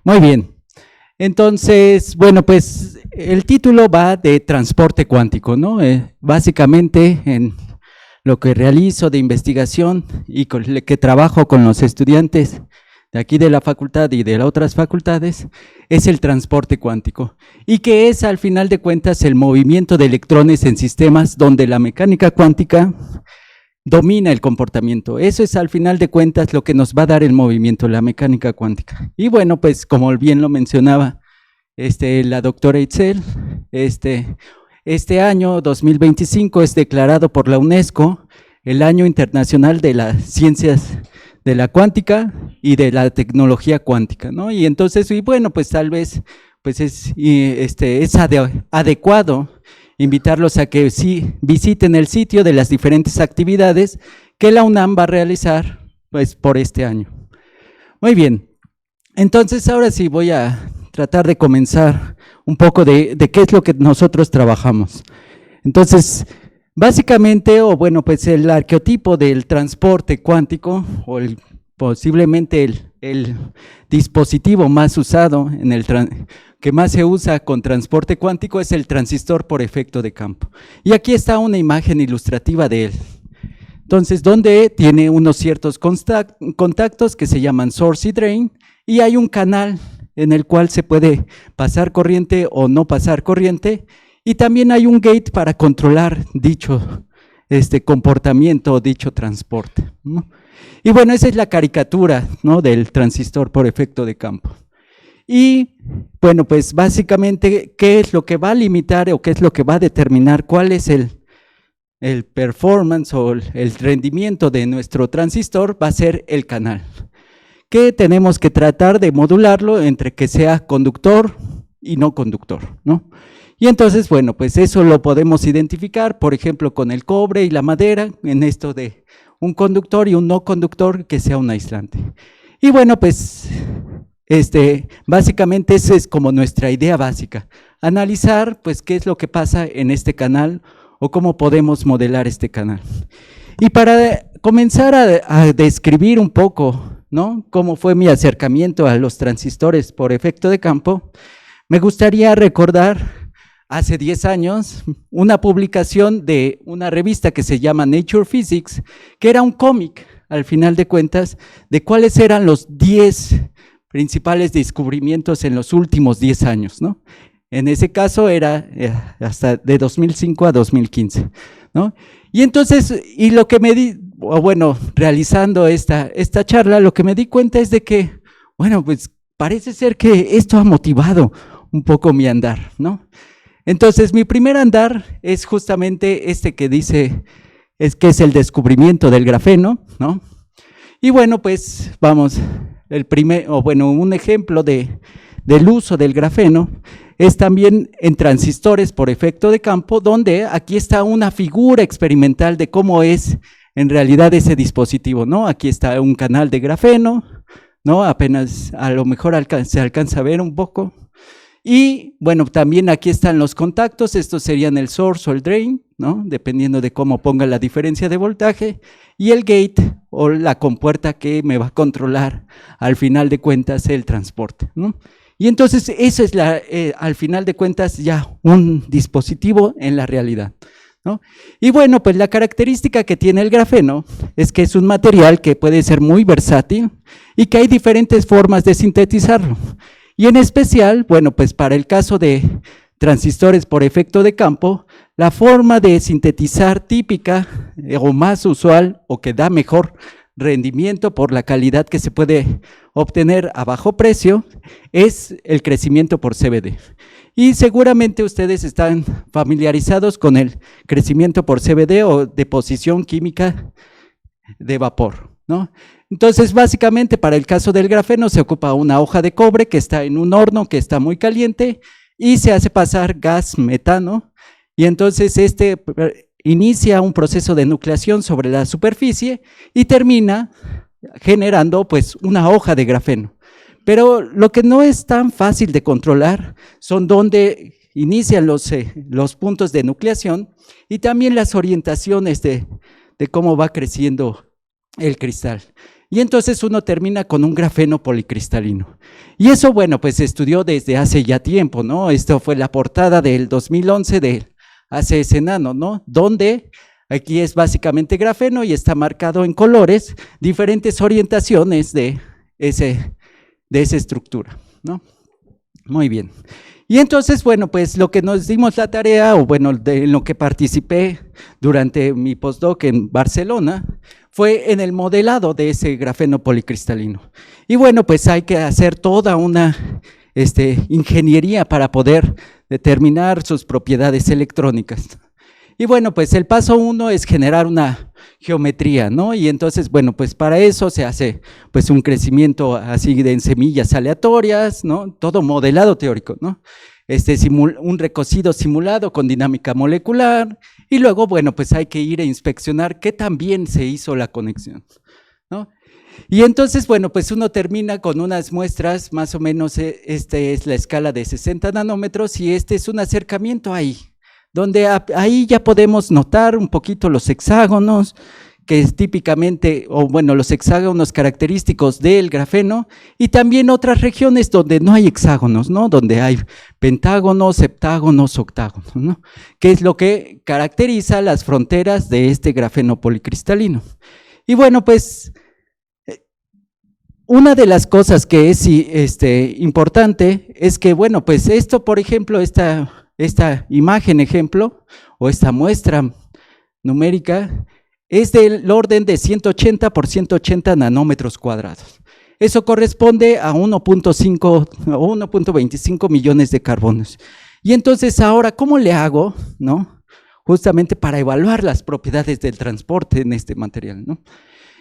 Muy bien. Entonces, bueno, pues el título va de transporte cuántico, ¿no? Básicamente en lo que realizo de investigación y con el que trabajo con los estudiantes de aquí de la facultad y de las otras facultades, es el transporte cuántico. Y que es, al final de cuentas, el movimiento de electrones en sistemas donde la mecánica cuántica domina el comportamiento. Eso es, al final de cuentas, lo que nos va a dar el movimiento, la mecánica cuántica. Y bueno, pues como bien lo mencionaba la doctora Itzel, este año 2025 es declarado por la UNESCO el Año Internacional de las Ciencias de la Cuántica y de la Tecnología Cuántica, ¿no? Y entonces, y bueno, pues tal vez pues es adecuado invitarlos a que sí visiten el sitio de las diferentes actividades que la UNAM va a realizar pues por este año. Muy bien, entonces ahora sí voy a tratar de comenzar un poco de qué es lo que nosotros trabajamos. Entonces, básicamente, o bueno, pues el arqueotipo del transporte cuántico, o posiblemente el dispositivo más usado, que más se usa con transporte cuántico, es el transistor por efecto de campo. Y aquí está una imagen ilustrativa de él. Entonces, donde tiene unos ciertos contactos que se llaman source y drain, y hay un canal en el cual se puede pasar corriente o no pasar corriente, y también hay un gate para controlar dicho comportamiento o dicho transporte, ¿no? Y bueno, esa es la caricatura, ¿no?, del transistor por efecto de campo. Y bueno, pues básicamente, ¿qué es lo que va a limitar o qué es lo que va a determinar cuál es el performance o el rendimiento de nuestro transistor? Va a ser el canal, que tenemos que tratar de modularlo entre que sea conductor y no conductor, ¿no? Y entonces, bueno, pues eso lo podemos identificar, por ejemplo, con el cobre y la madera, en esto de un conductor y un no conductor que sea un aislante. Y bueno, pues básicamente esa es como nuestra idea básica, analizar pues qué es lo que pasa en este canal o cómo podemos modelar este canal. Y para comenzar a describir un poco, ¿no?, cómo fue mi acercamiento a los transistores por efecto de campo, me gustaría recordar hace 10 años una publicación de una revista que se llama Nature Physics, que era un cómic, al final de cuentas, de cuáles eran los 10 principales descubrimientos en los últimos 10 años, ¿no? En ese caso era hasta de 2005 a 2015, ¿no? Y entonces, y lo que realizando esta charla, lo que me di cuenta es de que, bueno, pues parece ser que esto ha motivado un poco mi andar, ¿no? Entonces, mi primer andar es justamente que dice, que es el descubrimiento del grafeno, ¿no? Y bueno, pues vamos, un ejemplo del uso del grafeno es también en transistores por efecto de campo, donde aquí está una figura experimental de cómo es en realidad ese dispositivo, ¿no? Aquí está un canal de grafeno, ¿no? Apenas a lo mejor se alcanza a ver un poco. Y bueno, también aquí están los contactos, estos serían el source o el drain, ¿no?, dependiendo de cómo ponga la diferencia de voltaje, y el gate o la compuerta que me va a controlar al final de cuentas el transporte, ¿no? Y entonces eso es al final de cuentas ya un dispositivo en la realidad, ¿no? Y bueno, pues la característica que tiene el grafeno es que es un material que puede ser muy versátil y que hay diferentes formas de sintetizarlo. Y en especial, bueno, pues para el caso de transistores por efecto de campo, la forma de sintetizar típica o más usual o que da mejor rendimiento por la calidad que se puede obtener a bajo precio es el crecimiento por CVD. Y seguramente ustedes están familiarizados con el crecimiento por CVD o deposición química de vapor, ¿no? Entonces, básicamente, para el caso del grafeno se ocupa una hoja de cobre que está en un horno que está muy caliente y se hace pasar gas metano, y entonces inicia un proceso de nucleación sobre la superficie y termina generando pues una hoja de grafeno. Pero lo que no es tan fácil de controlar son dónde inician los puntos de nucleación y también las orientaciones de cómo va creciendo el cristal. Y entonces uno termina con un grafeno policristalino. Y eso, bueno, pues se estudió desde hace ya tiempo, ¿no? Esto fue la portada del 2011 de ACS Nano, ¿no? Donde aquí es básicamente grafeno y está marcado en colores diferentes orientaciones de esa estructura, ¿no? Muy bien. Y entonces, bueno, pues lo que nos dimos la tarea, o bueno, de lo que participé durante mi postdoc en Barcelona, fue en el modelado de ese grafeno policristalino. Y bueno, pues hay que hacer toda una ingeniería para poder determinar sus propiedades electrónicas. Y bueno, pues el paso 1 es generar una geometría, ¿no? Y entonces, bueno, pues para eso se hace pues un crecimiento así de en semillas aleatorias, ¿no? Todo modelado teórico, ¿no? Un recocido simulado con dinámica molecular y luego, bueno, pues hay que ir a inspeccionar qué tan bien se hizo la conexión, ¿no? Y entonces, bueno, pues uno termina con unas muestras, más o menos, esta es la escala de 60 nanómetros y este es un acercamiento ahí, donde ahí ya podemos notar un poquito los hexágonos, que es típicamente, o bueno, los hexágonos característicos del grafeno, y también otras regiones donde no hay hexágonos, ¿no? Donde hay pentágonos, heptágonos, octágonos, ¿no? Que es lo que caracteriza las fronteras de este grafeno policristalino. Y bueno, pues, una de las cosas que es importante es que, bueno, pues esto, por ejemplo, esta imagen ejemplo, o esta muestra numérica, es del orden de 180 por 180 nanómetros cuadrados. Eso corresponde a 1.5 o 1.25 millones de carbonos. Y entonces ahora, ¿cómo le hago, no? Justamente para evaluar las propiedades del transporte en este material, ¿no?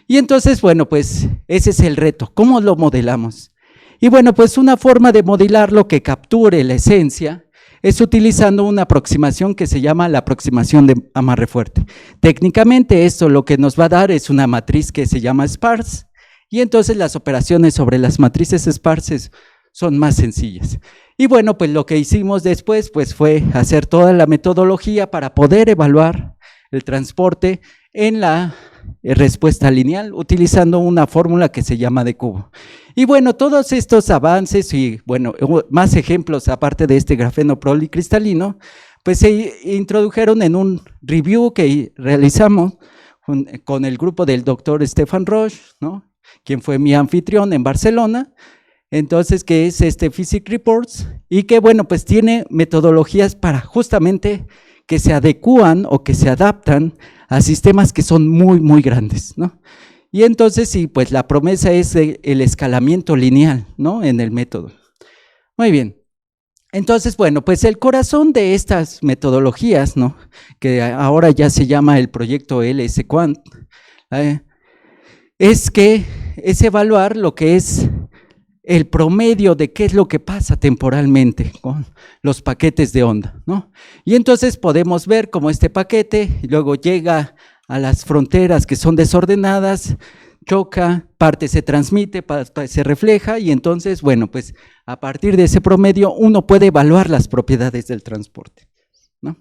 Y entonces, bueno, pues ese es el reto, ¿cómo lo modelamos? Y bueno, pues una forma de modelarlo que capture la esencia es utilizando una aproximación que se llama la aproximación de amarre fuerte. Técnicamente esto lo que nos va a dar es una matriz que se llama sparse y entonces las operaciones sobre las matrices sparses son más sencillas. Y bueno, pues lo que hicimos después pues fue hacer toda la metodología para poder evaluar el transporte en la respuesta lineal utilizando una fórmula que se llama de cubo. Y bueno, todos estos avances y bueno, más ejemplos aparte de este grafeno policristalino, pues se introdujeron en un review que realizamos con el grupo del doctor Stefan Roche, ¿no? Quien fue mi anfitrión en Barcelona, entonces que es Physics Reports y que bueno, pues tiene metodologías para justamente que se adecúan o que se adaptan a sistemas que son muy, muy grandes, ¿no? Y entonces sí, pues la promesa es el escalamiento lineal, ¿no? En el método. Muy bien. Entonces, bueno, pues el corazón de estas metodologías, ¿no? Que ahora ya se llama el proyecto LS-Quant, es evaluar lo que es el promedio de qué es lo que pasa temporalmente con los paquetes de onda, ¿no? Y entonces podemos ver cómo este paquete luego llega a las fronteras que son desordenadas, choca, parte se transmite, parte se refleja y entonces, bueno, pues a partir de ese promedio uno puede evaluar las propiedades del transporte, ¿no?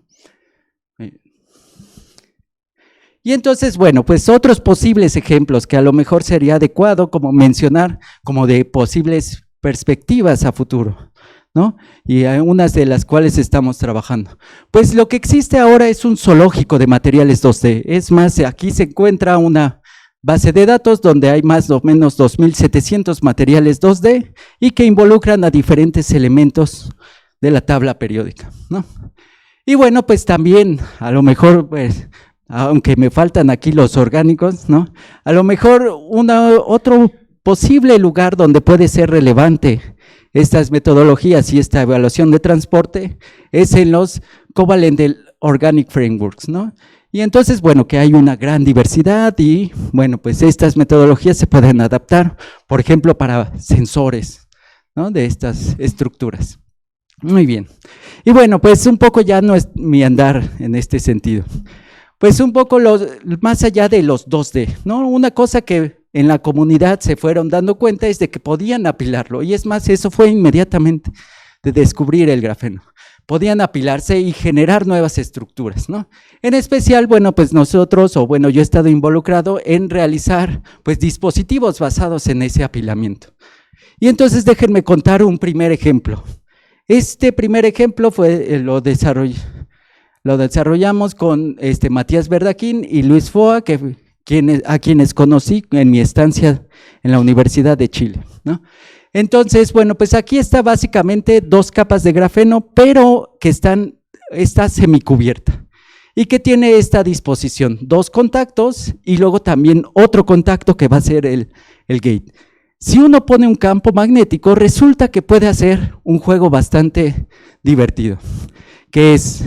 Y entonces, bueno, pues otros posibles ejemplos que a lo mejor sería adecuado como mencionar como de posibles perspectivas a futuro, ¿no? Y hay unas de las cuales estamos trabajando. Pues lo que existe ahora es un zoológico de materiales 2D. Es más, aquí se encuentra una base de datos donde hay más o menos 2.700 materiales 2D y que involucran a diferentes elementos de la tabla periódica, ¿no? Y bueno, pues también a lo mejor, pues, aunque me faltan aquí los orgánicos, ¿no? A lo mejor otro posible lugar donde puede ser relevante estas metodologías y esta evaluación de transporte es en los Covalent Organic Frameworks, ¿no? Y entonces, bueno, que hay una gran diversidad y, bueno, pues estas metodologías se pueden adaptar, por ejemplo, para sensores, ¿no? De estas estructuras. Muy bien. Y bueno, pues un poco ya no es mi andar en este sentido. Pues un poco más allá de los 2D, ¿no? Una cosa que en la comunidad se fueron dando cuenta es de que podían apilarlo, y es más, eso fue inmediatamente de descubrir el grafeno. podían apilarse y generar nuevas estructuras, ¿no? En especial, bueno, pues nosotros, o bueno, yo he estado involucrado en realizar, pues, dispositivos basados en ese apilamiento. Y entonces déjenme contar un primer ejemplo. Este primer ejemplo fue, lo desarrollamos con Matías Verdaquín y Luis Foa, a quienes conocí en mi estancia en la Universidad de Chile, ¿no? Entonces, bueno, pues aquí está básicamente 2 capas de grafeno, pero que está semicubierta y que tiene esta disposición, 2 contactos y luego también otro contacto que va a ser el gate. Si uno pone un campo magnético, resulta que puede hacer un juego bastante divertido, que es,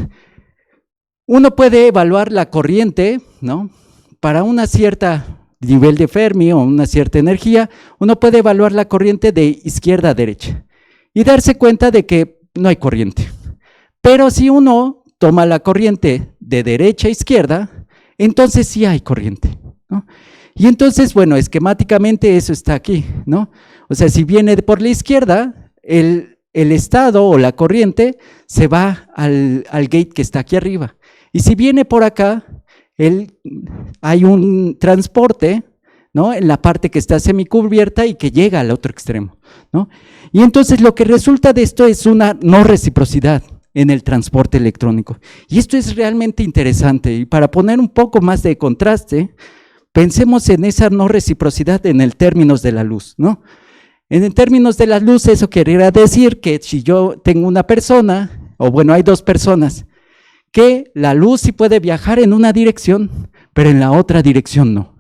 uno puede evaluar la corriente, ¿no? Para una cierta nivel de Fermi o una cierta energía, uno puede evaluar la corriente de izquierda a derecha y darse cuenta de que no hay corriente. Pero si uno toma la corriente de derecha a izquierda, entonces sí hay corriente, ¿no? Y entonces, bueno, esquemáticamente eso está aquí, ¿no? O sea, si viene por la izquierda, el estado o la corriente se va al gate que está aquí arriba. Y si viene por acá, hay un transporte, ¿no? En la parte que está semicubierta y que llega al otro extremo, ¿no? Y entonces lo que resulta de esto es una no reciprocidad en el transporte electrónico. Y esto es realmente interesante. Y para poner un poco más de contraste, pensemos en esa no reciprocidad en el términos de la luz, ¿no? En el términos de la luz, eso querría decir que si yo tengo una persona, o bueno, hay 2 personas, que la luz sí puede viajar en una dirección, pero en la otra dirección no.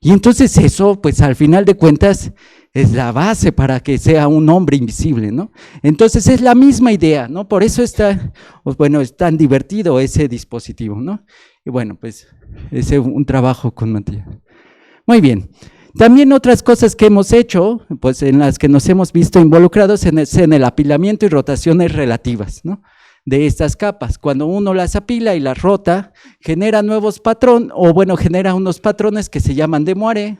Y entonces eso, pues al final de cuentas, es la base para que sea un hombre invisible, ¿no? Entonces es la misma idea, ¿no? Por eso está, bueno, es tan divertido ese dispositivo, ¿no? Y bueno, pues ese es un trabajo con Matías. Muy bien. También otras cosas que hemos hecho, pues en las que nos hemos visto involucrados en el apilamiento y rotaciones relativas, ¿no? De estas capas. Cuando uno las apila y las rota, genera nuevos patrones, o bueno, genera unos patrones que se llaman de Moiré,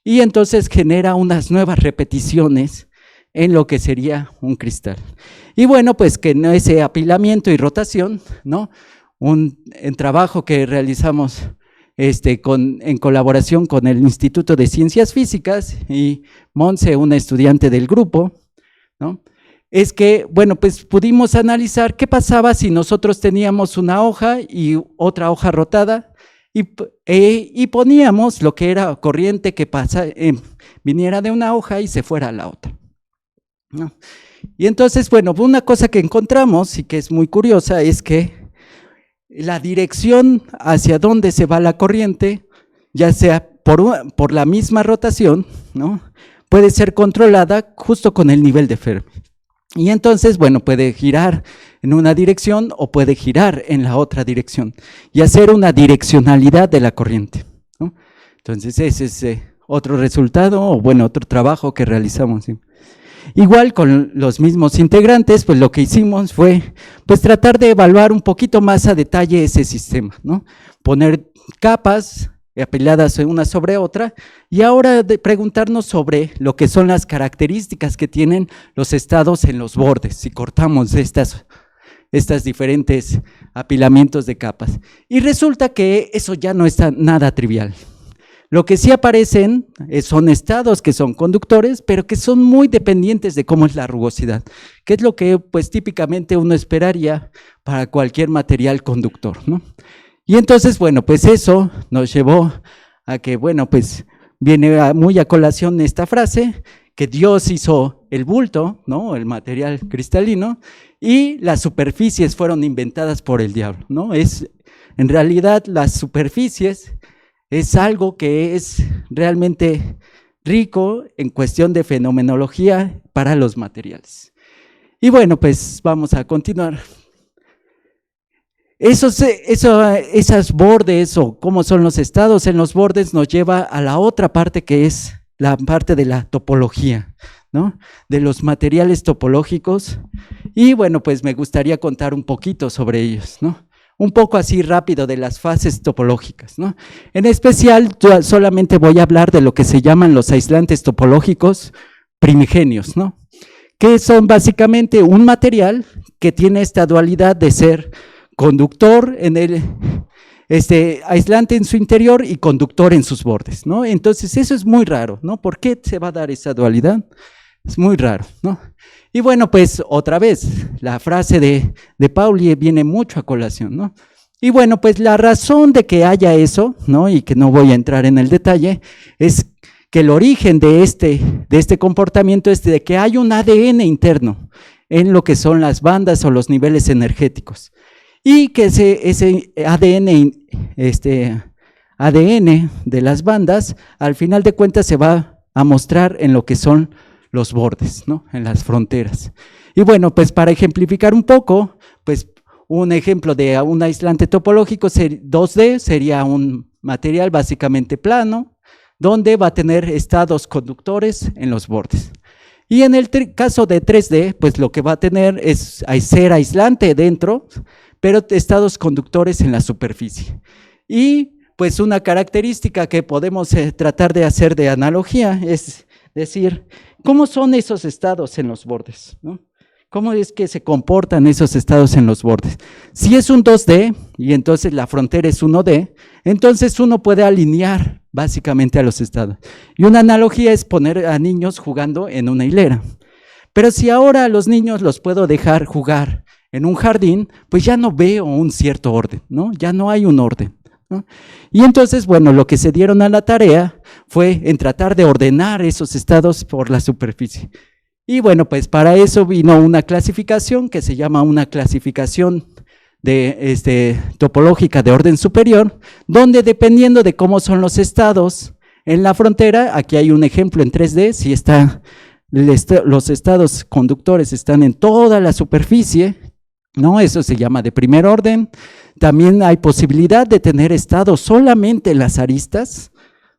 y entonces genera unas nuevas repeticiones en lo que sería un cristal. Y bueno, pues que en ese apilamiento y rotación, ¿no? En trabajo que realizamos en colaboración con el Instituto de Ciencias Físicas y Monse, una estudiante del grupo, ¿no? Es que, bueno, pues pudimos analizar qué pasaba si nosotros teníamos una hoja y otra hoja rotada y poníamos lo que era corriente que viniera de una hoja y se fuera a la otra, ¿no? Y entonces, bueno, una cosa que encontramos y que es muy curiosa es que la dirección hacia donde se va la corriente, ya sea por la misma rotación, ¿no? Puede ser controlada justo con el nivel de Fermi. Y entonces, bueno, puede girar en una dirección o puede girar en la otra dirección y hacer una direccionalidad de la corriente, ¿no? Entonces, ese es otro resultado o, bueno, otro trabajo que realizamos, ¿sí? Igual con los mismos integrantes, pues lo que hicimos fue pues tratar de evaluar un poquito más a detalle ese sistema, ¿no? Poner capas apiladas una sobre otra y ahora preguntarnos sobre lo que son las características que tienen los estados en los bordes, si cortamos estas diferentes apilamientos de capas. Y resulta que eso ya no está nada trivial. Lo que sí aparecen son estados que son conductores, pero que son muy dependientes de cómo es la rugosidad, que es lo que pues típicamente uno esperaría para cualquier material conductor, ¿no? Y entonces, bueno, pues eso nos llevó a que, bueno, pues viene muy a colación esta frase, que Dios hizo el bulto, ¿no? El material cristalino, y las superficies fueron inventadas por el diablo, ¿no? En realidad, las superficies es algo que es realmente rico en cuestión de fenomenología para los materiales. Y bueno, pues vamos a continuar. Esos bordes o cómo son los estados en los bordes nos lleva a la otra parte que es la parte de la topología, ¿no? De los materiales topológicos. Y bueno, pues me gustaría contar un poquito sobre ellos, ¿no? Un poco así rápido de las fases topológicas, ¿no? En especial, yo solamente voy a hablar de lo que se llaman los aislantes topológicos primigenios, ¿no? que son básicamente un material que tiene esta dualidad de ser conductor en el aislante en su interior y conductor en sus bordes, ¿no? Entonces eso es muy raro, ¿no? ¿Por qué se va a dar esa dualidad? Es muy raro, ¿no? Y bueno, pues otra vez, la frase de Pauli viene mucho a colación, ¿no? Y bueno, pues la razón de que haya eso, ¿no? Y que no voy a entrar en el detalle, es que el origen de este comportamiento es de que hay un ADN interno en lo que son las bandas o los niveles energéticos. Y que ese ADN de las bandas, al final de cuentas se va a mostrar en lo que son los bordes, ¿no? En las fronteras. Y bueno, pues para ejemplificar un poco, pues un ejemplo de un aislante topológico 2D sería un material básicamente plano, donde va a tener estados conductores en los bordes. Y en el caso de 3D, pues lo que va a tener es ser aislante dentro, pero estados conductores en la superficie. Y pues una característica que podemos tratar de hacer de analogía es decir, ¿cómo son esos estados en los bordes, ¿no? ¿Cómo es que se comportan esos estados en los bordes? Si es un 2D y entonces la frontera es 1D, entonces uno puede alinear básicamente a los estados. Y una analogía es poner a niños jugando en una hilera. Pero si ahora a los niños los puedo dejar jugar en un jardín, pues ya no veo un cierto orden, ¿no? Ya no hay un orden, ¿no? Y entonces, bueno, lo que se dieron a la tarea fue en tratar de ordenar esos estados por la superficie. Y bueno, pues para eso vino una clasificación que se llama una clasificación topológica de orden superior, donde dependiendo de cómo son los estados en la frontera, aquí hay un ejemplo en 3D, si los estados conductores están en toda la superficie, ¿no? Eso se llama de primer orden. También hay posibilidad de tener estados solamente en las aristas,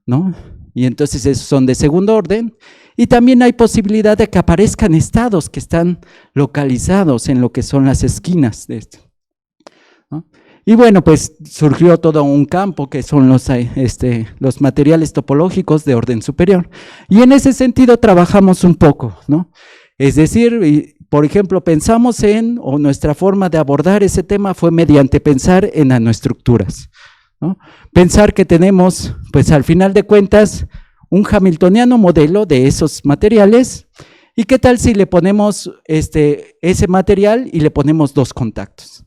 ¿no? Y entonces esos son de segundo orden. Y también hay posibilidad de que aparezcan estados que están localizados en lo que son las esquinas de esto, ¿no? Y bueno, pues surgió todo un campo que son los materiales topológicos de orden superior. Y en ese sentido trabajamos un poco, ¿no? Es decir, por ejemplo, pensamos o nuestra forma de abordar ese tema fue mediante pensar en nanoestructuras, ¿no? Pensar que tenemos, pues al final de cuentas, un hamiltoniano modelo de esos materiales, y qué tal si le ponemos ese material y le ponemos dos contactos.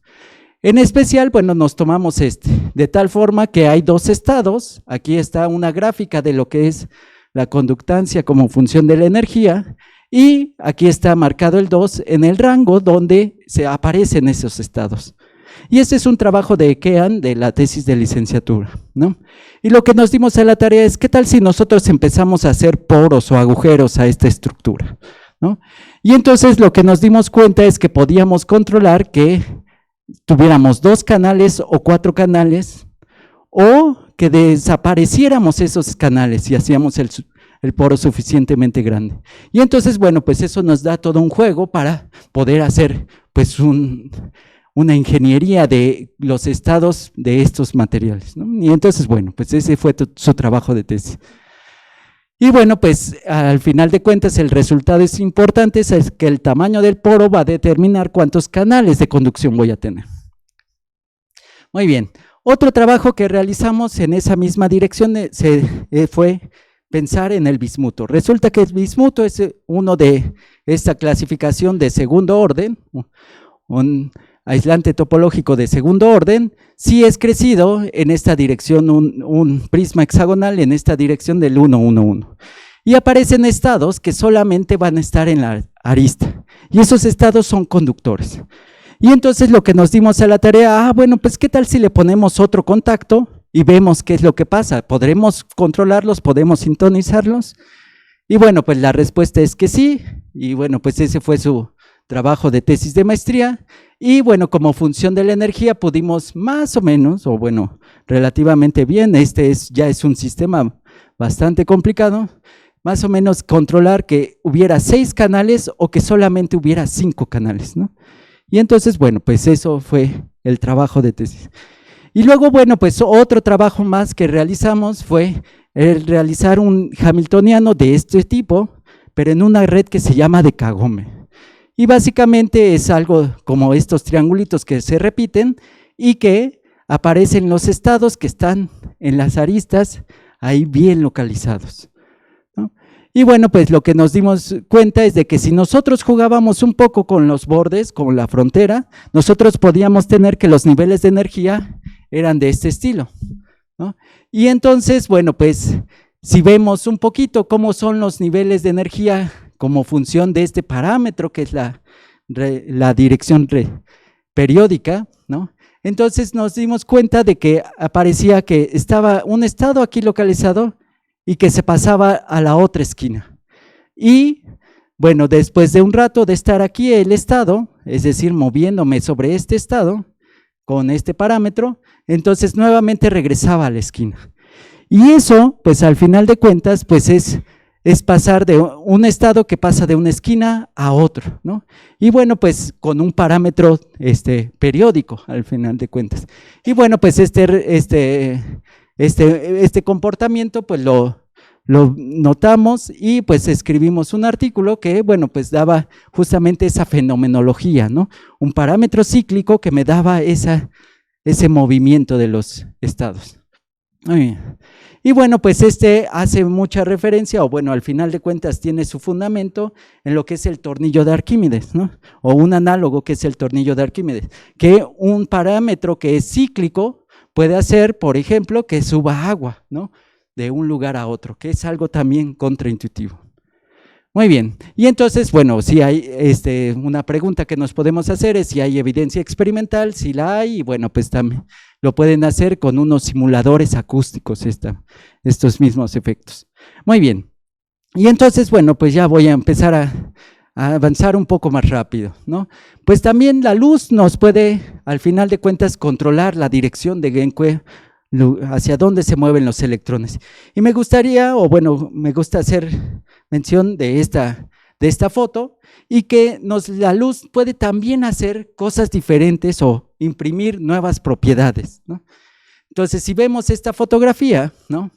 En especial, bueno, nos tomamos de tal forma que hay dos estados. Aquí está una gráfica de lo que es la conductancia como función de la energía, y aquí está marcado el 2 en el rango donde se aparecen esos estados. Y este es un trabajo de Kean de la tesis de licenciatura, ¿no? Y lo que nos dimos a la tarea es, ¿qué tal si nosotros empezamos a hacer poros o agujeros a esta estructura, ¿no? Y entonces lo que nos dimos cuenta es que podíamos controlar que tuviéramos 2 canales o 4 canales, o que desapareciéramos esos canales y hacíamos el poro suficientemente grande. Y entonces, bueno, pues eso nos da todo un juego para poder hacer pues una ingeniería de los estados de estos materiales, ¿no? Y entonces, bueno, pues ese fue su trabajo de tesis. Y bueno, pues al final de cuentas el resultado es importante, es que el tamaño del poro va a determinar cuántos canales de conducción voy a tener. Muy bien, otro trabajo que realizamos en esa misma dirección fue pensar en el bismuto. Resulta que el bismuto es uno de esta clasificación de segundo orden, un aislante topológico de segundo orden, si es crecido en esta dirección, un prisma hexagonal en esta dirección del 1, 1, 1. Y aparecen estados que solamente van a estar en la arista, y esos estados son conductores. Y entonces lo que nos dimos a la tarea, bueno, pues ¿qué tal si le ponemos otro contacto y vemos qué es lo que pasa? ¿Podremos controlarlos? ¿Podemos sintonizarlos? Y bueno, pues la respuesta es que sí, y bueno, pues ese fue su trabajo de tesis de maestría. Y bueno, como función de la energía pudimos más o menos, o bueno, relativamente bien, ya es un sistema bastante complicado, más o menos controlar que hubiera 6 canales o que solamente hubiera 5 canales, ¿no? Y entonces, bueno, pues eso fue el trabajo de tesis. Y luego, bueno, pues otro trabajo más que realizamos fue el realizar un hamiltoniano de este tipo, pero en una red que se llama de Kagome. Y básicamente es algo como estos triangulitos que se repiten y que aparecen los estados que están en las aristas ahí bien localizados, ¿no? Y bueno, pues lo que nos dimos cuenta es de que si nosotros jugábamos un poco con los bordes, con la frontera, nosotros podíamos tener que los niveles de energía eran de este estilo, ¿no? Y entonces, bueno, pues si vemos un poquito cómo son los niveles de energía como función de este parámetro que es la dirección periódica, ¿no? Entonces nos dimos cuenta de que aparecía que estaba un estado aquí localizado y que se pasaba a la otra esquina. Y bueno, después de un rato de estar aquí el estado, es decir, moviéndome sobre este estado con este parámetro, entonces nuevamente regresaba a la esquina. Y eso, pues al final de cuentas, pues es pasar de un estado que pasa de una esquina a otro, ¿no? Y bueno, pues con un parámetro periódico al final de cuentas. Y bueno, pues este comportamiento pues lo notamos y pues escribimos un artículo que, bueno, pues daba justamente esa fenomenología, ¿no? Un parámetro cíclico que me daba ese movimiento de los estados. Muy bien. Y bueno, pues hace mucha referencia, o bueno, al final de cuentas tiene su fundamento en lo que es el tornillo de Arquímedes, ¿no? O un análogo que es el tornillo de Arquímedes, que un parámetro que es cíclico puede hacer, por ejemplo, que suba agua, ¿no? De un lugar a otro, que es algo también contraintuitivo. Muy bien, y entonces, bueno, si hay una pregunta que nos podemos hacer es si hay evidencia experimental, si la hay, y bueno, pues también lo pueden hacer con unos simuladores acústicos, estos mismos efectos. Muy bien, y entonces, bueno, pues ya voy a empezar a avanzar un poco más rápido, ¿no? Pues también la luz nos puede, al final de cuentas, controlar la dirección de Genque, hacia dónde se mueven los electrones. Y me gustaría, o bueno, me gusta hacer mención de esta foto y que la luz puede también hacer cosas diferentes o imprimir nuevas propiedades, ¿no? Entonces, si vemos esta fotografía, ¿no?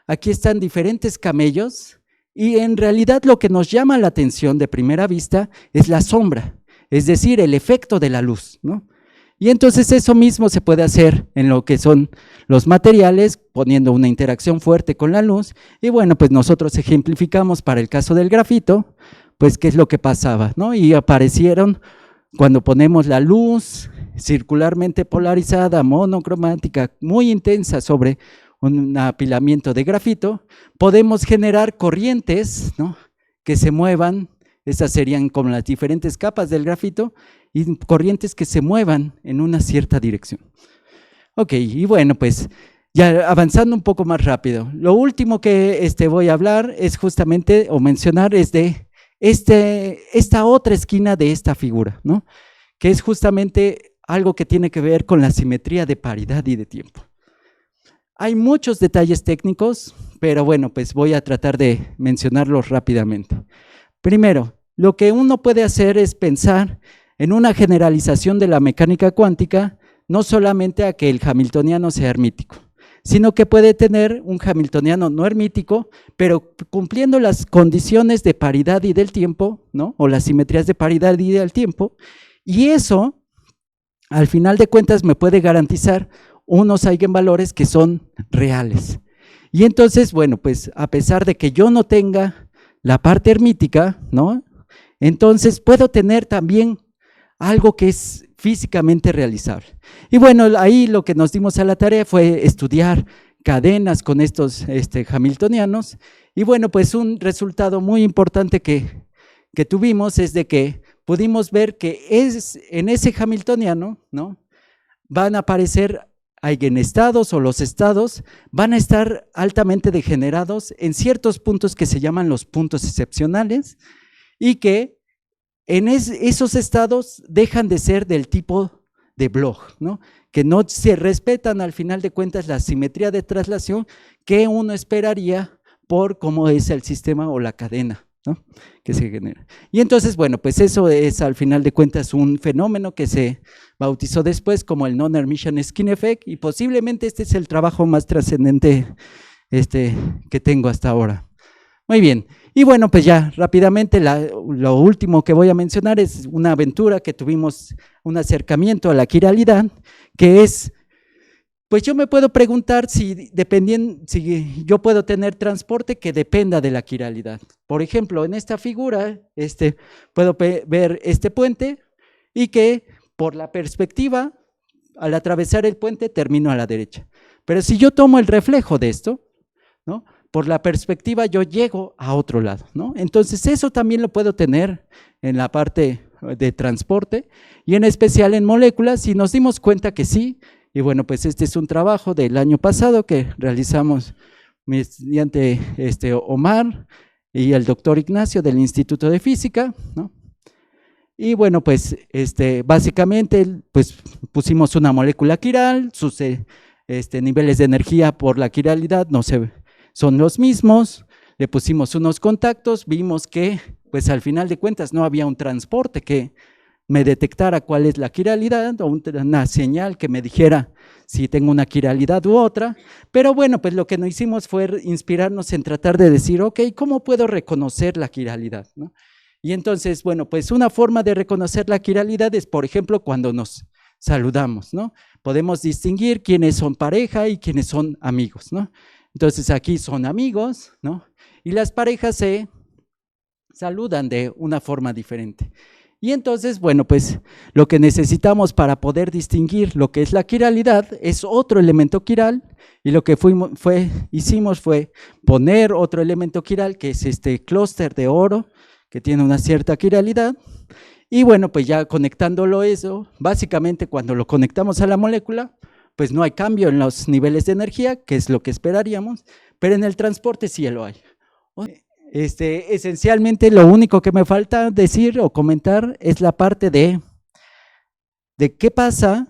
Aquí están diferentes camellos y en realidad lo que nos llama la atención de primera vista es la sombra, es decir, el efecto de la luz, ¿no? Y entonces eso mismo se puede hacer en lo que son los materiales, poniendo una interacción fuerte con la luz, y bueno, pues nosotros ejemplificamos para el caso del grafito, pues qué es lo que pasaba, ¿no? Y aparecieron, cuando ponemos la luz circularmente polarizada, monocromática, muy intensa sobre un apilamiento de grafito, podemos generar corrientes, ¿no? Que se muevan, esas serían como las diferentes capas del grafito, y corrientes que se muevan en una cierta dirección. Ok, y bueno, pues ya avanzando un poco más rápido, lo último que voy a hablar es justamente, o mencionar, es de esta otra esquina de esta figura, ¿no? Que es justamente algo que tiene que ver con la simetría de paridad y de tiempo. Hay muchos detalles técnicos, pero bueno, pues voy a tratar de mencionarlos rápidamente. Primero, lo que uno puede hacer es pensar en una generalización de la mecánica cuántica, no solamente a que el hamiltoniano sea hermítico, sino que puede tener un hamiltoniano no hermítico, pero cumpliendo las condiciones de paridad y del tiempo, ¿no? O las simetrías de paridad y del tiempo, y eso, al final de cuentas, me puede garantizar unos eigenvalores que son reales. Y entonces, bueno, pues a pesar de que yo no tenga la parte hermítica, ¿no? Entonces puedo tener también algo que es físicamente realizable. Y bueno, ahí lo que nos dimos a la tarea fue estudiar cadenas con estos hamiltonianos, y bueno, pues un resultado muy importante que tuvimos es de que pudimos ver que en ese hamiltoniano, ¿no? Van a aparecer eigenestados, o los estados van a estar altamente degenerados en ciertos puntos que se llaman los puntos excepcionales, y que en esos estados dejan de ser del tipo de Bloch, ¿no? Que no se respetan al final de cuentas la simetría de traslación que uno esperaría por cómo es el sistema o la cadena, ¿no? Que se genera. Y entonces, bueno, pues eso es al final de cuentas un fenómeno que se bautizó después como el non-Hermitian skin effect, y posiblemente este es el trabajo más trascendente que tengo hasta ahora. Muy bien, y bueno, pues ya rápidamente lo último que voy a mencionar es una aventura que tuvimos, un acercamiento a la quiralidad, que es, pues yo me puedo preguntar si yo puedo tener transporte que dependa de la quiralidad. Por ejemplo, en esta figura, puedo ver este puente y que por la perspectiva, al atravesar el puente, termino a la derecha. Pero si yo tomo el reflejo de esto, ¿no?, por la perspectiva yo llego a otro lado, ¿no? Entonces eso también lo puedo tener en la parte de transporte y en especial en moléculas, y nos dimos cuenta que sí. Y bueno, pues este es un trabajo del año pasado que realizamos mediante Omar y el doctor Ignacio del Instituto de Física, ¿no? Y bueno, pues básicamente pues pusimos una molécula quiral, sus niveles de energía por la quiralidad no son los mismos, le pusimos unos contactos, vimos que pues al final de cuentas no había un transporte que me detectara cuál es la quiralidad o una señal que me dijera si tengo una quiralidad u otra, pero bueno, pues lo que nos hicimos fue inspirarnos en tratar de decir, ok, ¿cómo puedo reconocer la quiralidad?, ¿no? Y entonces, bueno, pues una forma de reconocer la quiralidad es, por ejemplo, cuando nos saludamos, ¿no? Podemos distinguir quiénes son pareja y quiénes son amigos, ¿no? Entonces aquí son amigos, ¿no? Y las parejas se saludan de una forma diferente. Y entonces, bueno, pues lo que necesitamos para poder distinguir lo que es la quiralidad es otro elemento quiral, y lo que hicimos fue poner otro elemento quiral, que es este clúster de oro, que tiene una cierta quiralidad, y bueno, pues ya conectándolo eso, básicamente cuando lo conectamos a la molécula, pues no hay cambio en los niveles de energía, que es lo que esperaríamos, pero en el transporte sí lo hay. Esencialmente lo único que me falta decir o comentar es la parte de qué pasa,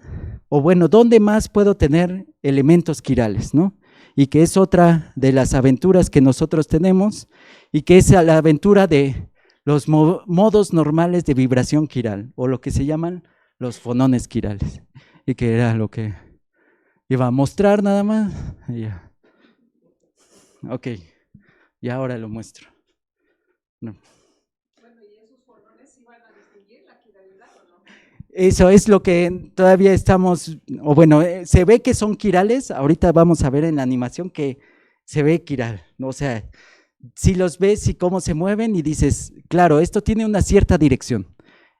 o bueno, dónde más puedo tener elementos quirales, ¿no? Y que es otra de las aventuras que nosotros tenemos, y que es la aventura de los modos normales de vibración quiral, o lo que se llaman los fonones quirales, y que era lo que iba a mostrar nada más. Ya. Ok, y ahora lo muestro. No. Bueno, ¿y esos fonones iban a distinguir la quiralidad o no? Eso es lo que todavía estamos, o bueno, se ve que son quirales. Ahorita vamos a ver en la animación que se ve quiral, ¿no? O sea, si los ves y cómo se mueven y dices, claro, esto tiene una cierta dirección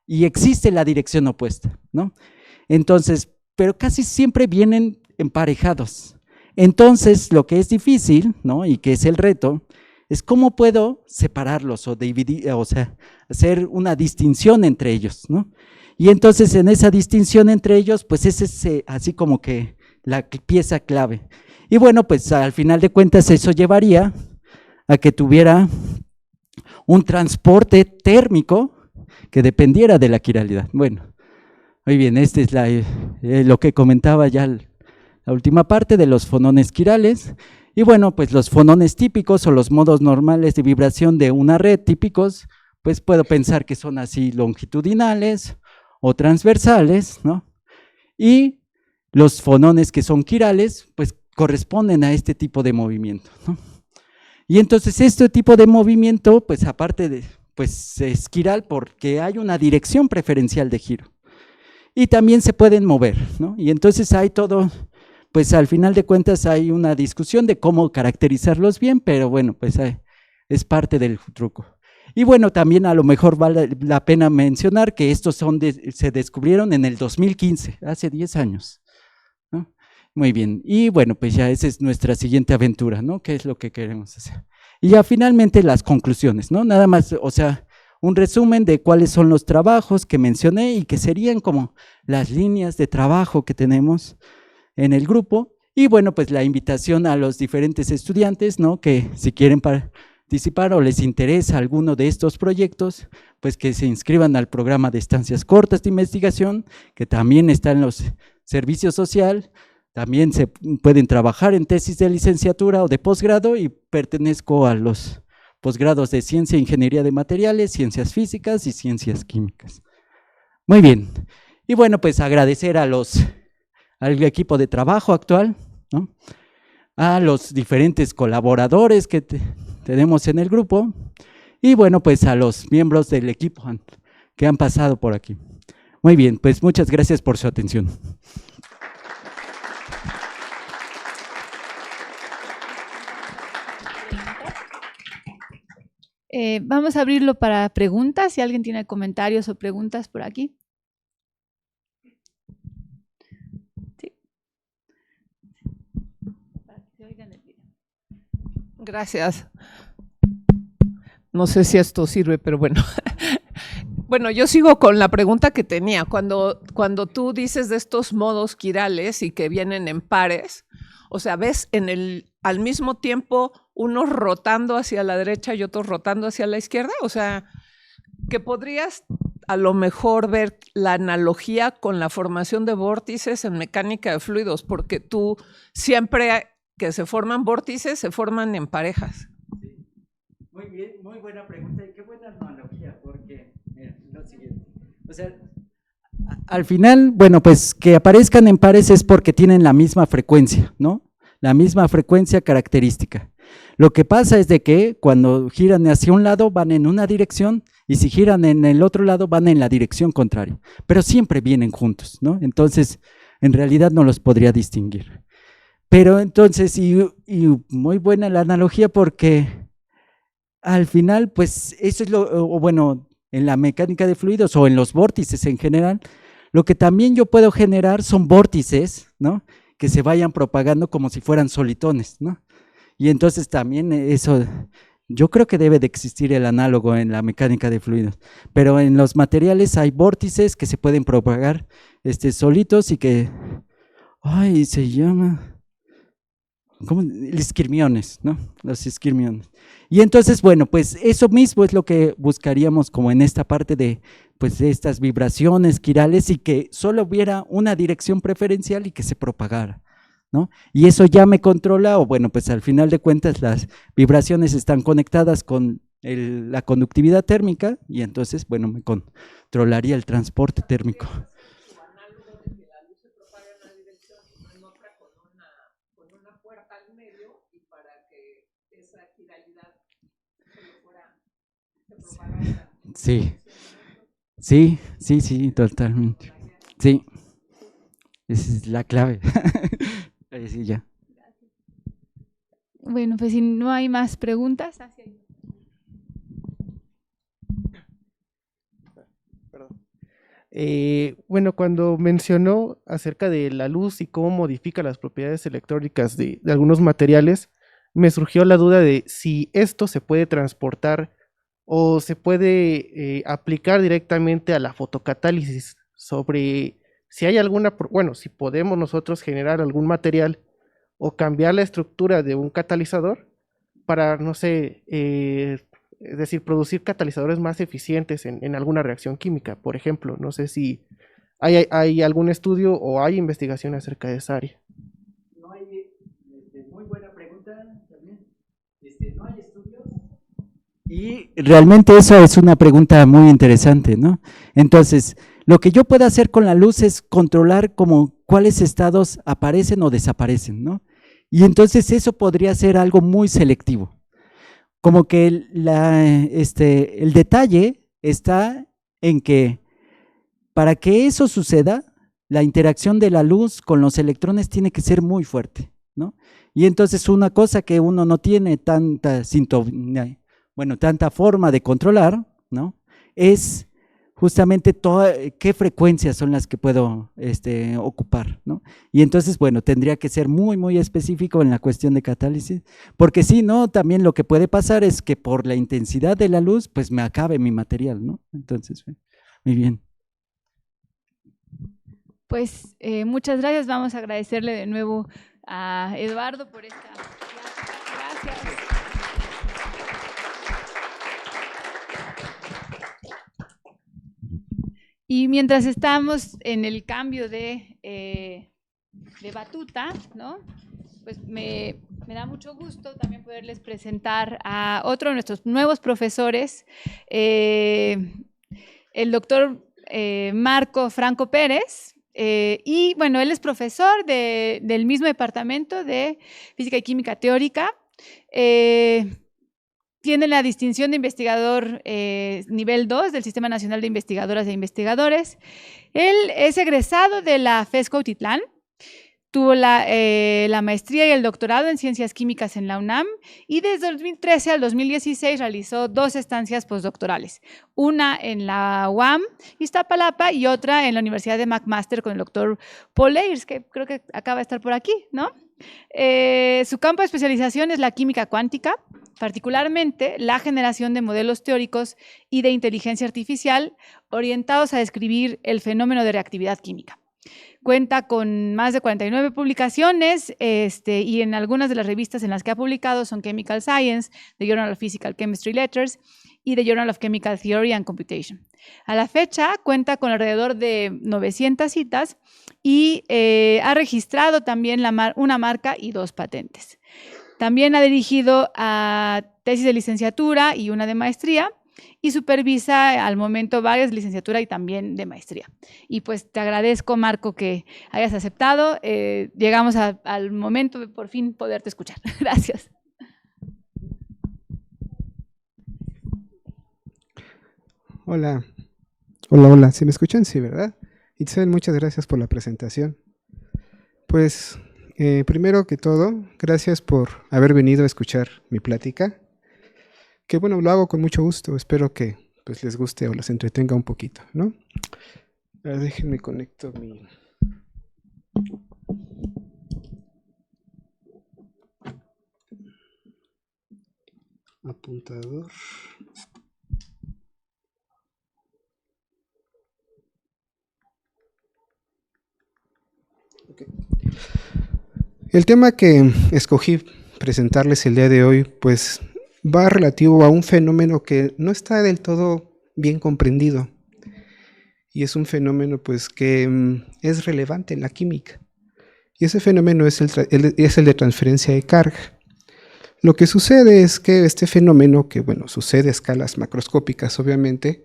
y existe la dirección opuesta, ¿no? Entonces, pero casi siempre vienen emparejados. Entonces, lo que es difícil, ¿no?, y que es el reto, es cómo puedo separarlos o dividir, o sea, hacer una distinción entre ellos, ¿no? Y entonces en esa distinción entre ellos, pues ese es así como que la pieza clave. Y bueno, pues al final de cuentas eso llevaría a que tuviera un transporte térmico que dependiera de la quiralidad. Bueno, muy bien, este es lo que comentaba ya la última parte de los fonones quirales. Y bueno, pues los fonones típicos o los modos normales de vibración de una red típicos, pues puedo pensar que son así longitudinales o transversales, ¿no? Y los fonones que son quirales, pues corresponden a este tipo de movimiento, ¿no? Y entonces este tipo de movimiento, pues aparte de, pues es quiral porque hay una dirección preferencial de giro. Y también se pueden mover, ¿no? Y entonces hay todo, pues al final de cuentas hay una discusión de cómo caracterizarlos bien, pero bueno, pues es parte del truco. Y bueno, también a lo mejor vale la pena mencionar que estos se descubrieron en el 2015, hace 10 años, ¿no? Muy bien, y bueno, pues ya esa es nuestra siguiente aventura, ¿no? ¿Qué es lo que queremos hacer? Y ya finalmente las conclusiones, ¿no? Nada más, o sea, un resumen de cuáles son los trabajos que mencioné y que serían como las líneas de trabajo que tenemos en el grupo. Y bueno, pues la invitación a los diferentes estudiantes, ¿no?, que si quieren participar o les interesa alguno de estos proyectos, pues que se inscriban al programa de estancias cortas de investigación, que también está en los servicios social. También se pueden trabajar en tesis de licenciatura o de posgrado, y pertenezco a los posgrados de Ciencia e Ingeniería de Materiales, Ciencias Físicas y Ciencias Químicas. Muy bien, y bueno, pues agradecer al equipo de trabajo actual, ¿no?, a los diferentes colaboradores que tenemos en el grupo y bueno, pues a los miembros del equipo que han pasado por aquí. Muy bien, pues muchas gracias por su atención. Vamos a abrirlo para preguntas, si alguien tiene comentarios o preguntas por aquí. Sí. Para que se oigan el video. Gracias. No sé si esto sirve, pero bueno. Bueno, yo sigo con la pregunta que tenía. Cuando tú dices de estos modos quirales y que vienen en pares, o sea, ves al mismo tiempo unos rotando hacia la derecha y otros rotando hacia la izquierda, o sea, que podrías a lo mejor ver la analogía con la formación de vórtices en mecánica de fluidos, porque tú siempre que se forman vórtices se forman en parejas. Sí. Muy bien, muy buena pregunta y qué buena analogía, porque mira, lo siguiente, o sea, al final, bueno, pues que aparezcan en pares es porque tienen la misma frecuencia, ¿no? La misma frecuencia característica. Lo que pasa es de que cuando giran hacia un lado van en una dirección y si giran en el otro lado van en la dirección contraria, pero siempre vienen juntos, ¿no? Entonces, en realidad no los podría distinguir. Pero entonces, y muy buena la analogía porque al final, pues eso es o bueno, en la mecánica de fluidos o en los vórtices en general, lo que también yo puedo generar son vórtices, ¿no? Que se vayan propagando como si fueran solitones, ¿no? Y entonces también eso, yo creo que debe de existir el análogo en la mecánica de fluidos, pero en los materiales hay vórtices que se pueden propagar solitos y que, ay, se llama, ¿cómo? Esquirmiones, ¿no? Los esquirmiones. Y entonces, bueno, pues eso mismo es lo que buscaríamos como en esta parte de, pues, de estas vibraciones quirales y que solo hubiera una dirección preferencial y que se propagara, ¿no? Y eso ya me controla, o bueno, pues al final de cuentas las vibraciones están conectadas con la conductividad térmica y entonces, bueno, me controlaría el transporte térmico. Sí, sí, sí, sí, totalmente. Sí, esa es la clave. Sí, ya. Bueno, pues si no hay más preguntas. Bueno, cuando mencionó acerca de la luz y cómo modifica las propiedades electrónicas de algunos materiales, me surgió la duda de si esto se puede transportar o se puede aplicar directamente a la fotocatálisis, sobre si hay alguna, bueno, si podemos nosotros generar algún material o cambiar la estructura de un catalizador para, no sé, es decir, producir catalizadores más eficientes en alguna reacción química, por ejemplo. No sé si hay algún estudio o hay investigación acerca de esa área. No hay, muy buena pregunta también. No hay estudios. Y realmente eso es una pregunta muy interesante, ¿no? Entonces, lo que yo puedo hacer con la luz es controlar como cuáles estados aparecen o desaparecen, ¿no? Y entonces eso podría ser algo muy selectivo. Como que el detalle está en que para que eso suceda, la interacción de la luz con los electrones tiene que ser muy fuerte, ¿no? Y entonces una cosa que uno no tiene tanta tanta forma de controlar, ¿no? Es justamente qué frecuencias son las que puedo ocupar, ¿no? Y entonces, bueno, tendría que ser muy, muy específico en la cuestión de catálisis, porque si no, también lo que puede pasar es que por la intensidad de la luz, pues me acabe mi material, ¿no? Entonces, muy bien. Pues muchas gracias, vamos a agradecerle de nuevo a Eduardo por esta plática. Gracias. Y mientras estamos en el cambio de batuta, ¿no? Pues me da mucho gusto también poderles presentar a otro de nuestros nuevos profesores, el doctor Marco Franco Pérez. Y bueno, él es profesor del mismo departamento de Física y Química Teórica. tiene la distinción de investigador nivel 2 del Sistema Nacional de Investigadoras e Investigadores. Él es egresado de la FES Cuautitlán. Tuvo la maestría y el doctorado en Ciencias Químicas en la UNAM y desde 2013 al 2016 realizó 2 estancias postdoctorales, una en la UAM, Iztapalapa, y otra en la Universidad de McMaster con el doctor Paul Ayers, que creo que acaba de estar por aquí, ¿no? Su campo de especialización es la química cuántica, particularmente la generación de modelos teóricos y de inteligencia artificial orientados a describir el fenómeno de reactividad química. Cuenta con más de 49 publicaciones y en algunas de las revistas en las que ha publicado son Chemical Science, The Journal of Physical Chemistry Letters y The Journal of Chemical Theory and Computation. A la fecha cuenta con alrededor de 900 citas y ha registrado también una marca y 2 patentes. También ha dirigido a tesis de licenciatura y una de maestría, y supervisa al momento varias de licenciatura y también de maestría. Y pues te agradezco, Marco, que hayas aceptado. Llegamos al momento de por fin poderte escuchar. Gracias. Hola. Hola. ¿Sí me escuchan? Sí, ¿verdad? Itzel, muchas gracias por la presentación. Pues, primero que todo, gracias por haber venido a escuchar mi plática. Que bueno, lo hago con mucho gusto, espero que pues, les guste o les entretenga un poquito, ¿no? Ahora déjenme conecto mi... apuntador. Okay. El tema que escogí presentarles el día de hoy, pues va relativo a un fenómeno que no está del todo bien comprendido y es un fenómeno pues que es relevante en la química y ese fenómeno es el de transferencia de carga. Lo que sucede es que este fenómeno, que bueno, sucede a escalas macroscópicas obviamente,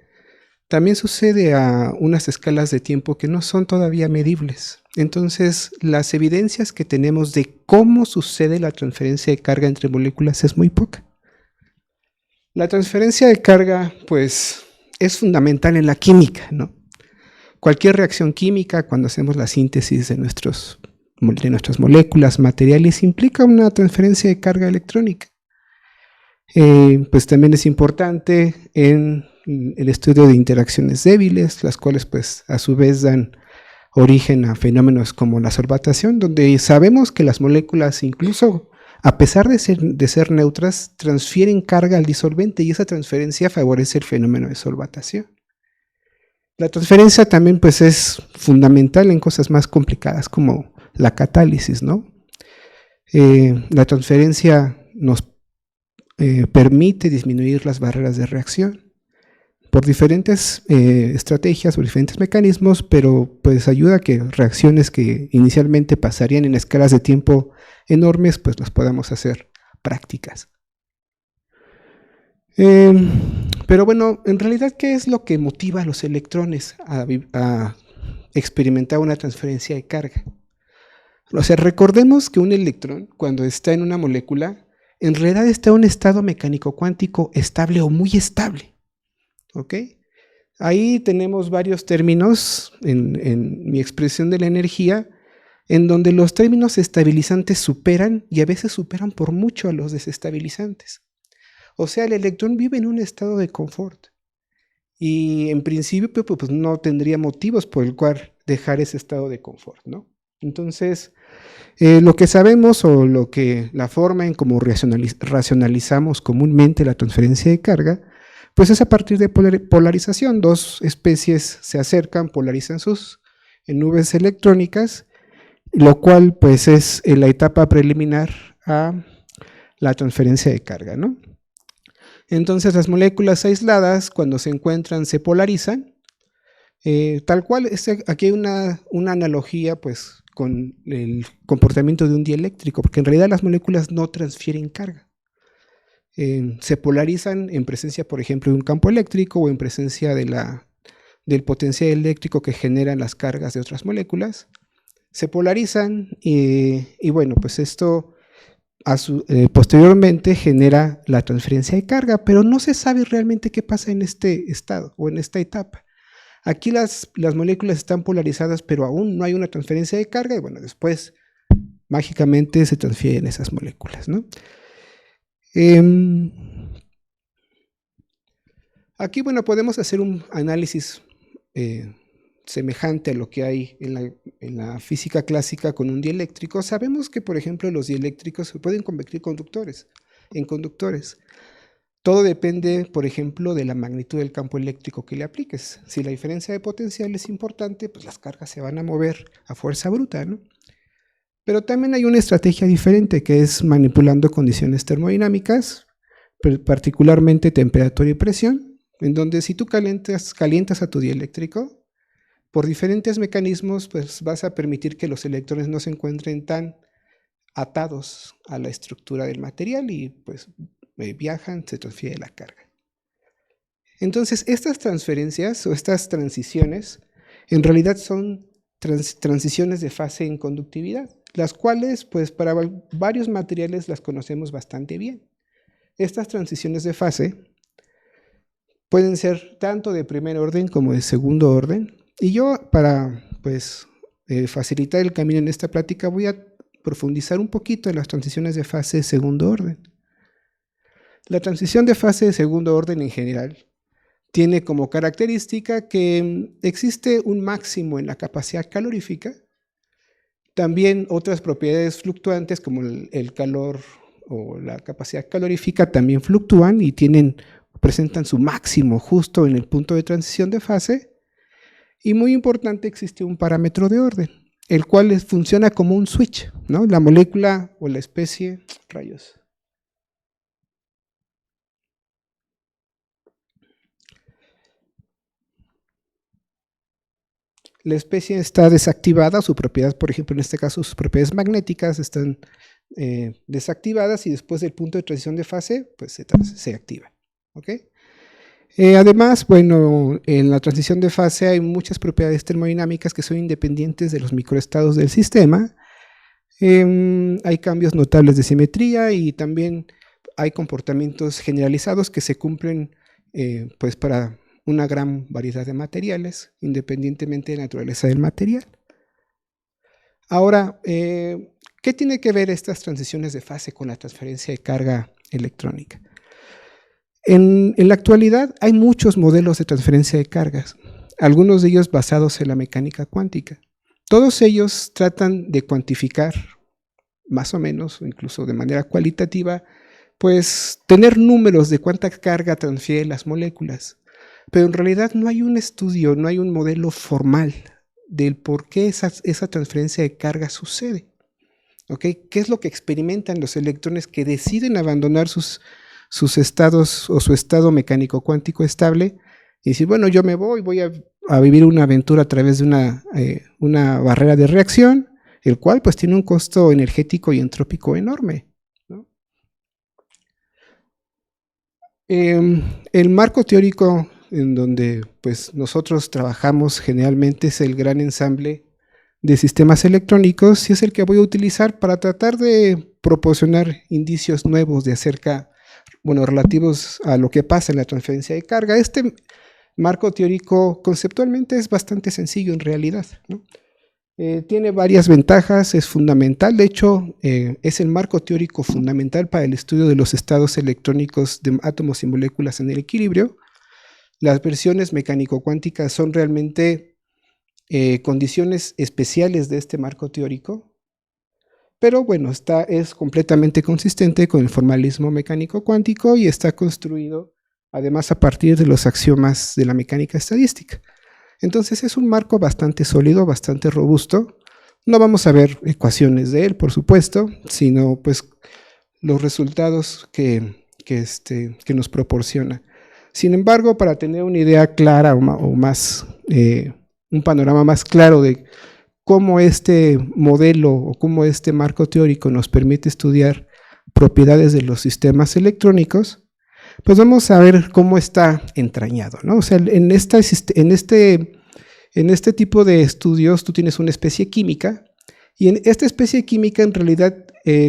también sucede a unas escalas de tiempo que no son todavía medibles. Entonces, las evidencias que tenemos de cómo sucede la transferencia de carga entre moléculas es muy poca. La transferencia de carga, pues, es fundamental en la química, ¿no? Cualquier reacción química, cuando hacemos la síntesis de nuestras moléculas, materiales, implica una transferencia de carga electrónica. Pues también es importante en el estudio de interacciones débiles, las cuales, pues, a su vez dan origen a fenómenos como la solvatación, donde sabemos que las moléculas, incluso a pesar de ser neutras, transfieren carga al disolvente y esa transferencia favorece el fenómeno de solvatación. La transferencia también pues, es fundamental en cosas más complicadas como la catálisis, ¿no? La transferencia nos permite disminuir las barreras de reacción por diferentes estrategias, por diferentes mecanismos, pero pues ayuda a que reacciones que inicialmente pasarían en escalas de tiempo enormes, pues las podamos hacer prácticas. Pero bueno, en realidad, ¿qué es lo que motiva a los electrones a experimentar una transferencia de carga? O sea, recordemos que un electrón, cuando está en una molécula, en realidad está en un estado mecánico cuántico estable o muy estable. ¿Ok? Ahí tenemos varios términos en mi expresión de la energía, en donde los términos estabilizantes superan y a veces superan por mucho a los desestabilizantes. O sea, el electrón vive en un estado de confort y en principio pues, no tendría motivos por el cual dejar ese estado de confort, ¿no? Entonces, lo que sabemos o la forma en cómo racionalizamos comúnmente la transferencia de carga, pues es a partir de polarización. Dos especies se acercan, polarizan sus nubes electrónicas, lo cual pues es la etapa preliminar a la transferencia de carga, ¿no? Entonces las moléculas aisladas cuando se encuentran se polarizan, tal cual, aquí hay una analogía pues con el comportamiento de un dieléctrico, porque en realidad las moléculas no transfieren carga. Se polarizan en presencia, por ejemplo, de un campo eléctrico o en presencia del potencial eléctrico que generan las cargas de otras moléculas. Se polarizan y bueno, pues esto posteriormente genera la transferencia de carga, pero no se sabe realmente qué pasa en este estado o en esta etapa. Aquí las moléculas están polarizadas, pero aún no hay una transferencia de carga y bueno, después mágicamente se transfieren esas moléculas, ¿no? Aquí, bueno, podemos hacer un análisis semejante a lo que hay en la física clásica con un dieléctrico. Sabemos que, por ejemplo, los dieléctricos se pueden convertir en conductores. Todo depende, por ejemplo, de la magnitud del campo eléctrico que le apliques. Si la diferencia de potencial es importante, pues las cargas se van a mover a fuerza bruta, ¿no? Pero también hay una estrategia diferente, que es manipulando condiciones termodinámicas, particularmente temperatura y presión, en donde si tú calientas a tu dieléctrico, por diferentes mecanismos, pues vas a permitir que los electrones no se encuentren tan atados a la estructura del material y pues viajan, se transfiere la carga. Entonces, estas transferencias o estas transiciones en realidad son transiciones de fase en conductividad, las cuales pues para varios materiales las conocemos bastante bien. Estas transiciones de fase pueden ser tanto de primer orden como de segundo orden. Y yo, para pues, facilitar el camino en esta plática, voy a profundizar un poquito en las transiciones de fase de segundo orden. La transición de fase de segundo orden en general tiene como característica que existe un máximo en la capacidad calorífica, también otras propiedades fluctuantes como el calor o la capacidad calorífica también fluctúan y presentan su máximo justo en el punto de transición de fase. Y muy importante, existe un parámetro de orden, el cual funciona como un switch, ¿no? La molécula o la especie, rayos. La especie está desactivada, su propiedad, por ejemplo, en este caso, sus propiedades magnéticas están desactivadas y después del punto de transición de fase, pues se activa, ¿ok? Además, bueno, en la transición de fase hay muchas propiedades termodinámicas que son independientes de los microestados del sistema. Hay cambios notables de simetría y también hay comportamientos generalizados que se cumplen pues para una gran variedad de materiales, independientemente de la naturaleza del material. Ahora, ¿qué tiene que ver estas transiciones de fase con la transferencia de carga electrónica? En la actualidad hay muchos modelos de transferencia de cargas, algunos de ellos basados en la mecánica cuántica. Todos ellos tratan de cuantificar, más o menos, o incluso de manera cualitativa, pues tener números de cuánta carga transfieren las moléculas. Pero en realidad no hay un estudio, no hay un modelo formal del por qué esa transferencia de carga sucede. ¿Okay? ¿Qué es lo que experimentan los electrones que deciden abandonar sus estados o su estado mecánico cuántico estable y decir, bueno, yo me voy a vivir una aventura a través de una barrera de reacción, el cual pues tiene un costo energético y entrópico enorme, ¿no? El marco teórico en donde pues nosotros trabajamos generalmente es el gran ensamble de sistemas electrónicos y es el que voy a utilizar para tratar de proporcionar indicios nuevos relativos a lo que pasa en la transferencia de carga. Este marco teórico conceptualmente es bastante sencillo en realidad, ¿no? Tiene varias ventajas, es fundamental, de hecho es el marco teórico fundamental para el estudio de los estados electrónicos de átomos y moléculas en el equilibrio. Las versiones mecánico-cuánticas son realmente condiciones especiales de este marco teórico, pero bueno, es completamente consistente con el formalismo mecánico cuántico y está construido además a partir de los axiomas de la mecánica estadística. Entonces es un marco bastante sólido, bastante robusto. No vamos a ver ecuaciones de él, por supuesto, sino pues los resultados que nos proporciona. Sin embargo, para tener una idea clara o más, un panorama más claro de cómo este modelo o cómo este marco teórico nos permite estudiar propiedades de los sistemas electrónicos, pues vamos a ver cómo está entrañado, ¿no? O sea, en este tipo de estudios tú tienes una especie química y en esta especie química en realidad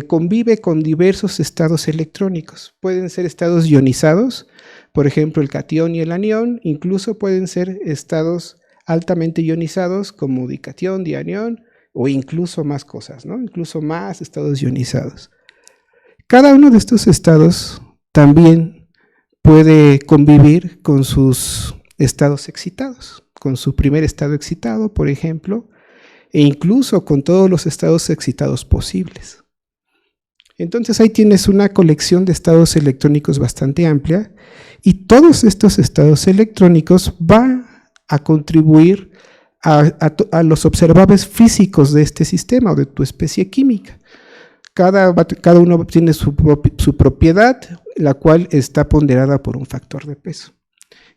convive con diversos estados electrónicos. Pueden ser estados ionizados, por ejemplo el catión y el anión, incluso pueden ser estados altamente ionizados como dicatión, dianión, o incluso más cosas, ¿no? Incluso más estados ionizados. Cada uno de estos estados también puede convivir con sus estados excitados, con su primer estado excitado, por ejemplo, e incluso con todos los estados excitados posibles. Entonces ahí tienes una colección de estados electrónicos bastante amplia y todos estos estados electrónicos van a contribuir a los observables físicos de este sistema o de tu especie química. Cada uno tiene su propiedad, la cual está ponderada por un factor de peso.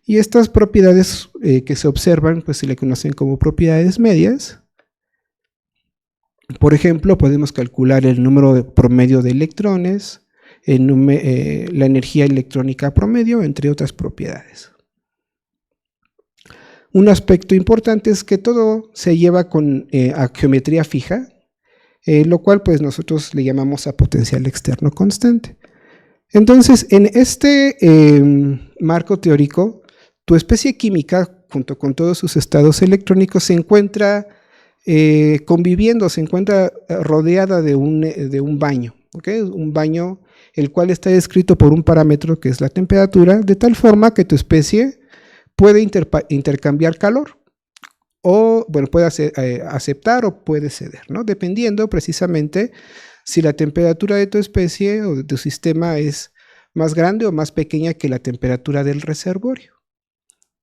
Y estas propiedades que se observan, pues se le conocen como propiedades medias. Por ejemplo, podemos calcular el número promedio de electrones, la energía electrónica promedio, entre otras propiedades. Un aspecto importante es que todo se lleva a geometría fija, lo cual pues nosotros le llamamos a potencial externo constante. Entonces, en este marco teórico, tu especie química, junto con todos sus estados electrónicos, se encuentra conviviendo, se encuentra rodeada de un baño, ¿okay? Un baño el cual está descrito por un parámetro que es la temperatura, de tal forma que tu especie puede intercambiar calor, o bueno, puede aceptar o puede ceder, ¿no? Dependiendo precisamente si la temperatura de tu especie o de tu sistema es más grande o más pequeña que la temperatura del reservorio.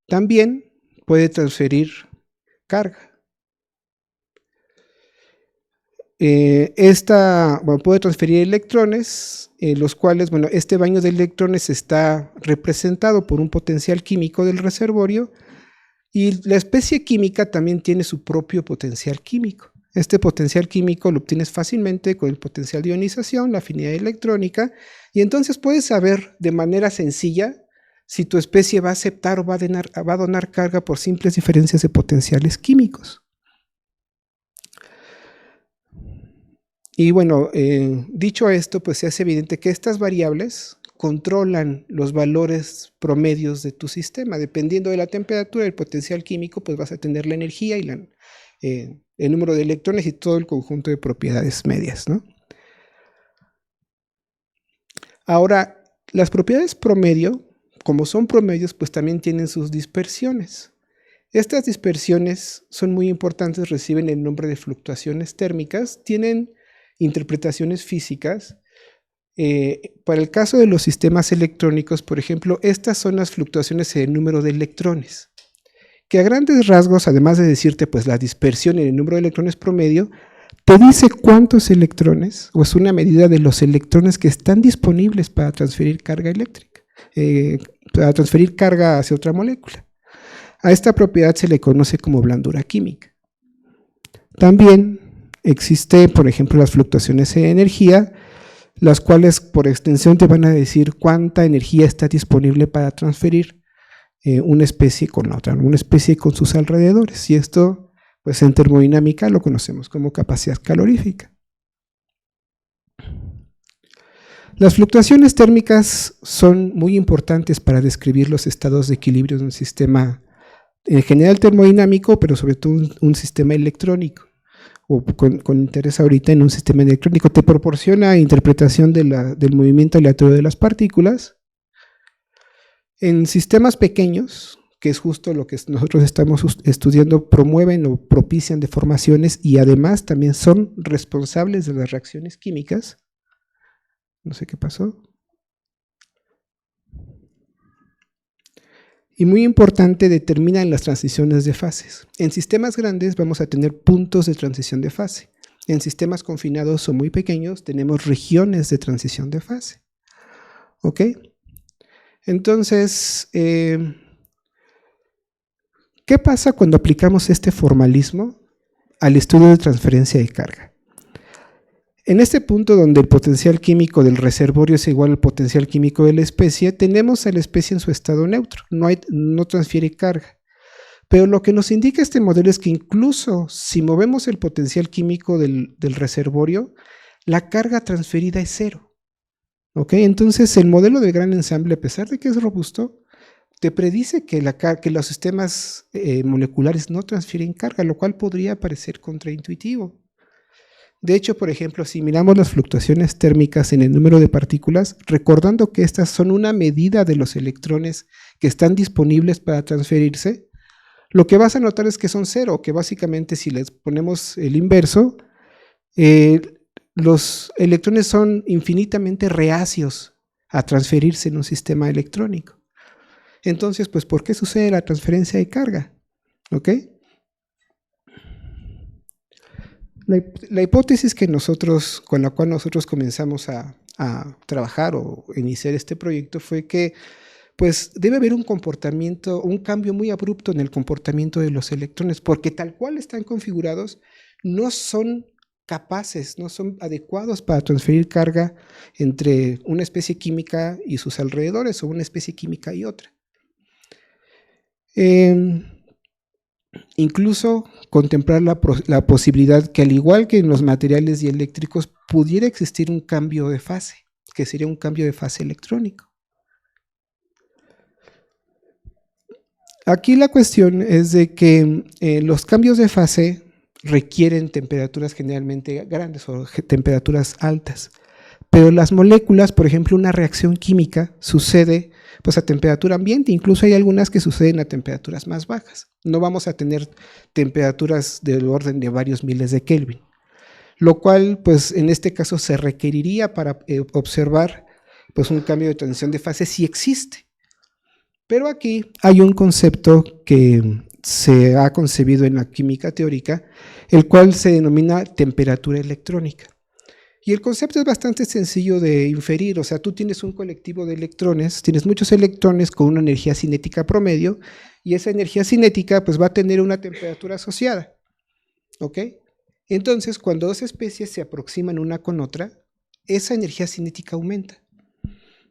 También puede transferir carga. Puede transferir electrones, los cuales, bueno, este baño de electrones está representado por un potencial químico del reservorio y la especie química también tiene su propio potencial químico. Este potencial químico lo obtienes fácilmente con el potencial de ionización, la afinidad electrónica, y entonces puedes saber de manera sencilla si tu especie va a aceptar o va a donar carga por simples diferencias de potenciales químicos. Y bueno, dicho esto, pues se hace evidente que estas variables controlan los valores promedios de tu sistema. Dependiendo de la temperatura y el potencial químico, pues vas a tener la energía y el número de electrones y todo el conjunto de propiedades medias, ¿no? Ahora, las propiedades promedio, como son promedios, pues también tienen sus dispersiones. Estas dispersiones son muy importantes, reciben el nombre de fluctuaciones térmicas, tienen interpretaciones físicas. Para el caso de los sistemas electrónicos, por ejemplo, estas son las fluctuaciones en el número de electrones, que a grandes rasgos, además de decirte pues la dispersión en el número de electrones promedio, te dice cuántos electrones, o es una medida de los electrones que están disponibles para transferir carga eléctrica, para transferir carga hacia otra molécula. A esta propiedad se le conoce como blandura química. También existe, por ejemplo, las fluctuaciones en energía, las cuales por extensión te van a decir cuánta energía está disponible para transferir una especie con la otra, una especie con sus alrededores. Y esto, pues en termodinámica lo conocemos como capacidad calorífica. Las fluctuaciones térmicas son muy importantes para describir los estados de equilibrio de un sistema, en general termodinámico, pero sobre todo un sistema electrónico, o con interés ahorita en un sistema electrónico. Te proporciona interpretación del movimiento aleatorio de las partículas. En sistemas pequeños, que es justo lo que nosotros estamos estudiando, promueven o propician deformaciones y además también son responsables de las reacciones químicas. No sé qué pasó. Y muy importante, determinan las transiciones de fases. En sistemas grandes vamos a tener puntos de transición de fase. En sistemas confinados o muy pequeños tenemos regiones de transición de fase. ¿Ok? Entonces, ¿qué pasa cuando aplicamos este formalismo al estudio de transferencia de carga? En este punto donde el potencial químico del reservorio es igual al potencial químico de la especie, tenemos a la especie en su estado neutro, no transfiere carga. Pero lo que nos indica este modelo es que incluso si movemos el potencial químico del reservorio, la carga transferida es cero. ¿Ok? Entonces el modelo de gran ensamble, a pesar de que es robusto, te predice que los sistemas moleculares no transfieren carga, lo cual podría parecer contraintuitivo. De hecho, por ejemplo, si miramos las fluctuaciones térmicas en el número de partículas, recordando que estas son una medida de los electrones que están disponibles para transferirse, lo que vas a notar es que son cero, que básicamente si les ponemos el inverso, los electrones son infinitamente reacios a transferirse en un sistema electrónico. Entonces, pues, ¿por qué sucede la transferencia de carga? ¿Ok? La hipótesis con la cual nosotros comenzamos a trabajar o iniciar este proyecto fue que pues debe haber un cambio muy abrupto en el comportamiento de los electrones, porque tal cual están configurados, no son capaces, no son adecuados para transferir carga entre una especie química y sus alrededores, o una especie química y otra. Incluso contemplar la posibilidad que, al igual que en los materiales dieléctricos, pudiera existir un cambio de fase, que sería un cambio de fase electrónico. Aquí la cuestión es de que los cambios de fase requieren temperaturas generalmente grandes o temperaturas altas, pero las moléculas, por ejemplo, una reacción química sucede pues a temperatura ambiente, incluso hay algunas que suceden a temperaturas más bajas. No vamos a tener temperaturas del orden de varios miles de Kelvin, lo cual pues en este caso se requeriría para observar pues un cambio de transición de fase si existe. Pero aquí hay un concepto que se ha concebido en la química teórica, el cual se denomina temperatura electrónica. Y el concepto es bastante sencillo de inferir, o sea, tú tienes un colectivo de electrones, tienes muchos electrones con una energía cinética promedio, y esa energía cinética pues va a tener una temperatura asociada, ¿ok? Entonces, cuando dos especies se aproximan una con otra, esa energía cinética aumenta.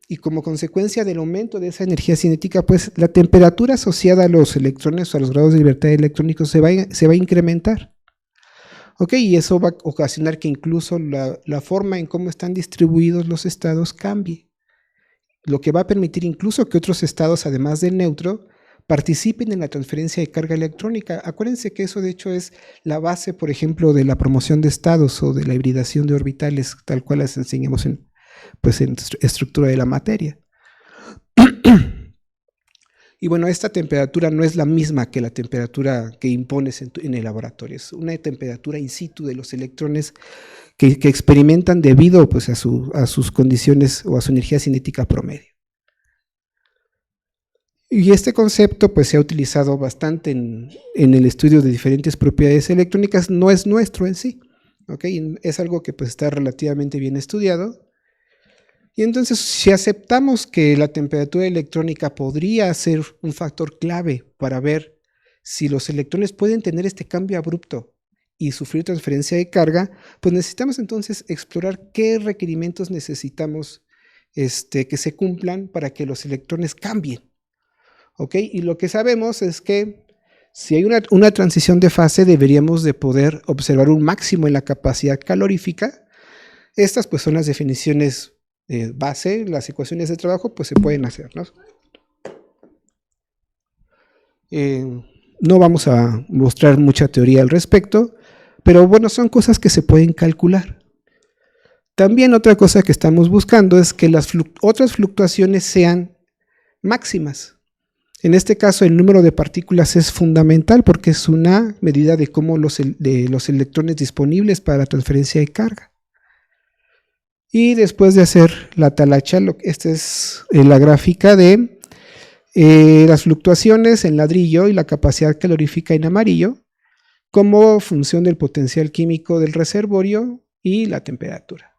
Y como consecuencia del aumento de esa energía cinética, pues la temperatura asociada a los electrones o a los grados de libertad electrónicos se va a incrementar. ¿Ok? Y eso va a ocasionar que incluso la forma en cómo están distribuidos los estados cambie. Lo que va a permitir incluso que otros estados, además del neutro, participen en la transferencia de carga electrónica. Acuérdense que eso de hecho es la base, por ejemplo, de la promoción de estados o de la hibridación de orbitales, tal cual las enseñamos en estructura de la materia. Y bueno, esta temperatura no es la misma que la temperatura que impones en el laboratorio, es una temperatura in situ de los electrones que experimentan debido pues, a sus condiciones o a su energía cinética promedio. Y este concepto pues, se ha utilizado bastante en el estudio de diferentes propiedades electrónicas, no es nuestro en sí, ¿okay? Es algo que pues, está relativamente bien estudiado. Y entonces, si aceptamos que la temperatura electrónica podría ser un factor clave para ver si los electrones pueden tener este cambio abrupto y sufrir transferencia de carga, pues necesitamos entonces explorar qué requerimientos necesitamos que se cumplan para que los electrones cambien. ¿Ok? Y lo que sabemos es que si hay una transición de fase, deberíamos de poder observar un máximo en la capacidad calorífica. Estas pues son las definiciones base, las ecuaciones de trabajo pues se pueden hacer, ¿no? No vamos a mostrar mucha teoría al respecto, pero bueno, son cosas que se pueden calcular. También otra cosa que estamos buscando es que las otras fluctuaciones sean máximas. En este caso el número de partículas es fundamental porque es una medida de cómo los electrones disponibles para la transferencia de carga. Y después de hacer la talacha, esta es la gráfica de las fluctuaciones en ladrillo y la capacidad calorífica en amarillo como función del potencial químico del reservorio y la temperatura.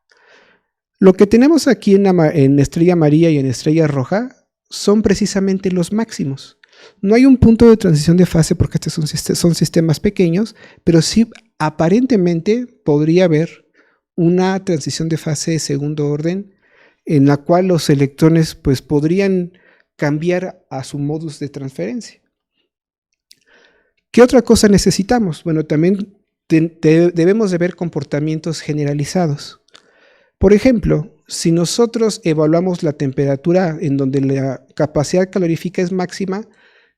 Lo que tenemos aquí en estrella amarilla y en estrella roja son precisamente los máximos. No hay un punto de transición de fase porque estos son sistemas pequeños, pero sí aparentemente podría haber una transición de fase de segundo orden en la cual los electrones pues, podrían cambiar a su modus de transferencia. ¿Qué otra cosa necesitamos? Bueno, también debemos de ver comportamientos generalizados. Por ejemplo, si nosotros evaluamos la temperatura en donde la capacidad calorífica es máxima,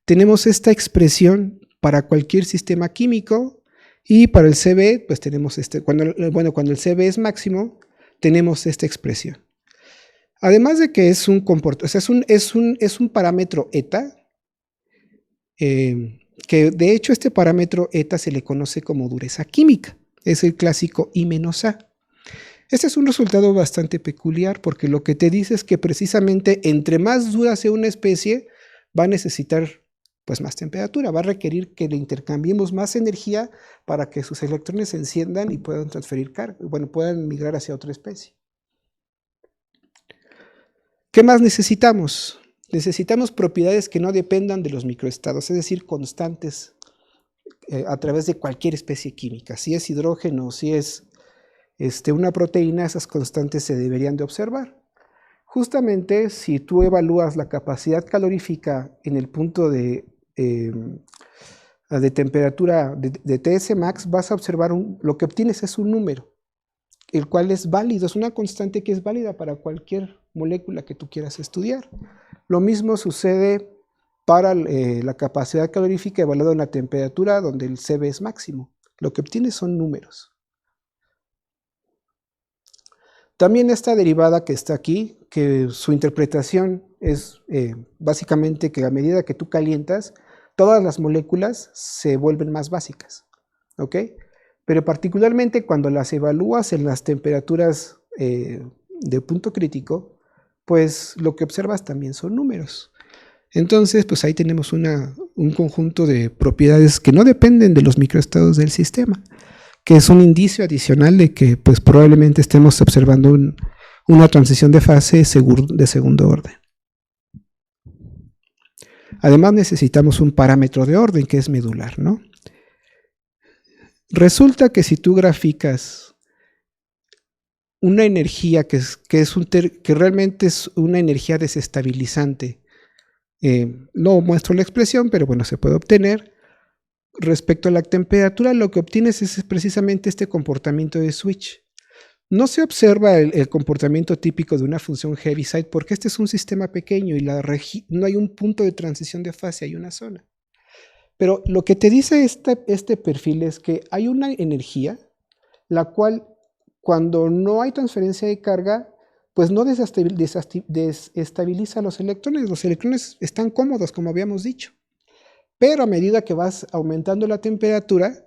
tenemos esta expresión para cualquier sistema químico y para el CB, pues tenemos cuando el CB es máximo, tenemos esta expresión. Además de que es un parámetro eta, que de hecho este parámetro eta se le conoce como dureza química, es el clásico I-A. Este es un resultado bastante peculiar porque lo que te dice es que precisamente entre más dura sea una especie, va a necesitar pues más temperatura, va a requerir que le intercambiemos más energía para que sus electrones se enciendan y puedan transferir carga, puedan migrar hacia otra especie. ¿Qué más necesitamos? Necesitamos propiedades que no dependan de los microestados, es decir, constantes a través de cualquier especie química. Si es hidrógeno, si es una proteína, esas constantes se deberían de observar. Justamente si tú evalúas la capacidad calorífica en el punto de temperatura de TS max, vas a observar lo que obtienes es un número, el cual es válido, es una constante que es válida para cualquier molécula que tú quieras estudiar. Lo mismo sucede para la capacidad calorífica evaluada en la temperatura donde el CB es máximo. Lo que obtienes son números. También esta derivada que está aquí, que su interpretación es básicamente que a medida que tú calientas, todas las moléculas se vuelven más básicas, ¿ok? Pero particularmente cuando las evalúas en las temperaturas de punto crítico, pues lo que observas también son números. Entonces, pues ahí tenemos un conjunto de propiedades que no dependen de los microestados del sistema, que es un indicio adicional de que pues probablemente estemos observando una transición de fase de segundo orden. Además necesitamos un parámetro de orden que es medular, ¿no? Resulta que si tú graficas una energía que realmente es una energía desestabilizante, no muestro la expresión, pero bueno, se puede obtener. Respecto a la temperatura, lo que obtienes es precisamente este comportamiento de switch. No se observa el comportamiento típico de una función Heaviside porque este es un sistema pequeño y no hay un punto de transición de fase, hay una zona. Pero lo que te dice este perfil es que hay una energía, la cual cuando no hay transferencia de carga, pues no desestabiliza los electrones. Los electrones están cómodos, como habíamos dicho. Pero a medida que vas aumentando la temperatura,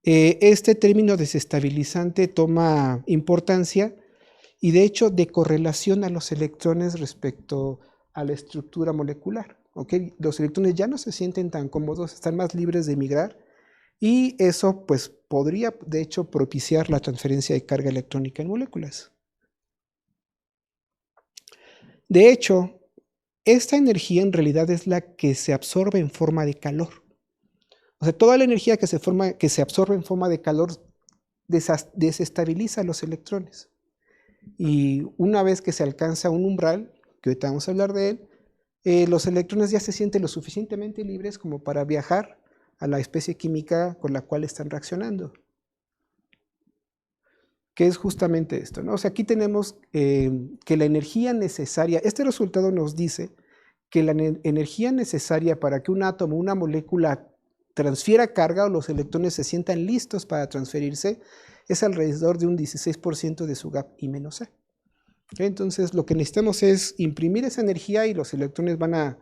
este término desestabilizante toma importancia y de hecho decorrelaciona los electrones respecto a la estructura molecular. ¿Okay? Los electrones ya no se sienten tan cómodos, están más libres de migrar y eso pues podría de hecho propiciar la transferencia de carga electrónica en moléculas. De hecho, esta energía en realidad es la que se absorbe en forma de calor. O sea, toda la energía que se absorbe en forma de calor desestabiliza los electrones. Y una vez que se alcanza un umbral, que ahorita vamos a hablar de él, los electrones ya se sienten lo suficientemente libres como para viajar a la especie química con la cual están reaccionando. Que es justamente esto, ¿no? O sea, aquí tenemos que la energía necesaria, este resultado nos dice que la energía necesaria para que un átomo, una molécula transfiera carga o los electrones se sientan listos para transferirse es alrededor de un 16% de su gap I-A. Entonces lo que necesitamos es imprimir esa energía y los electrones van a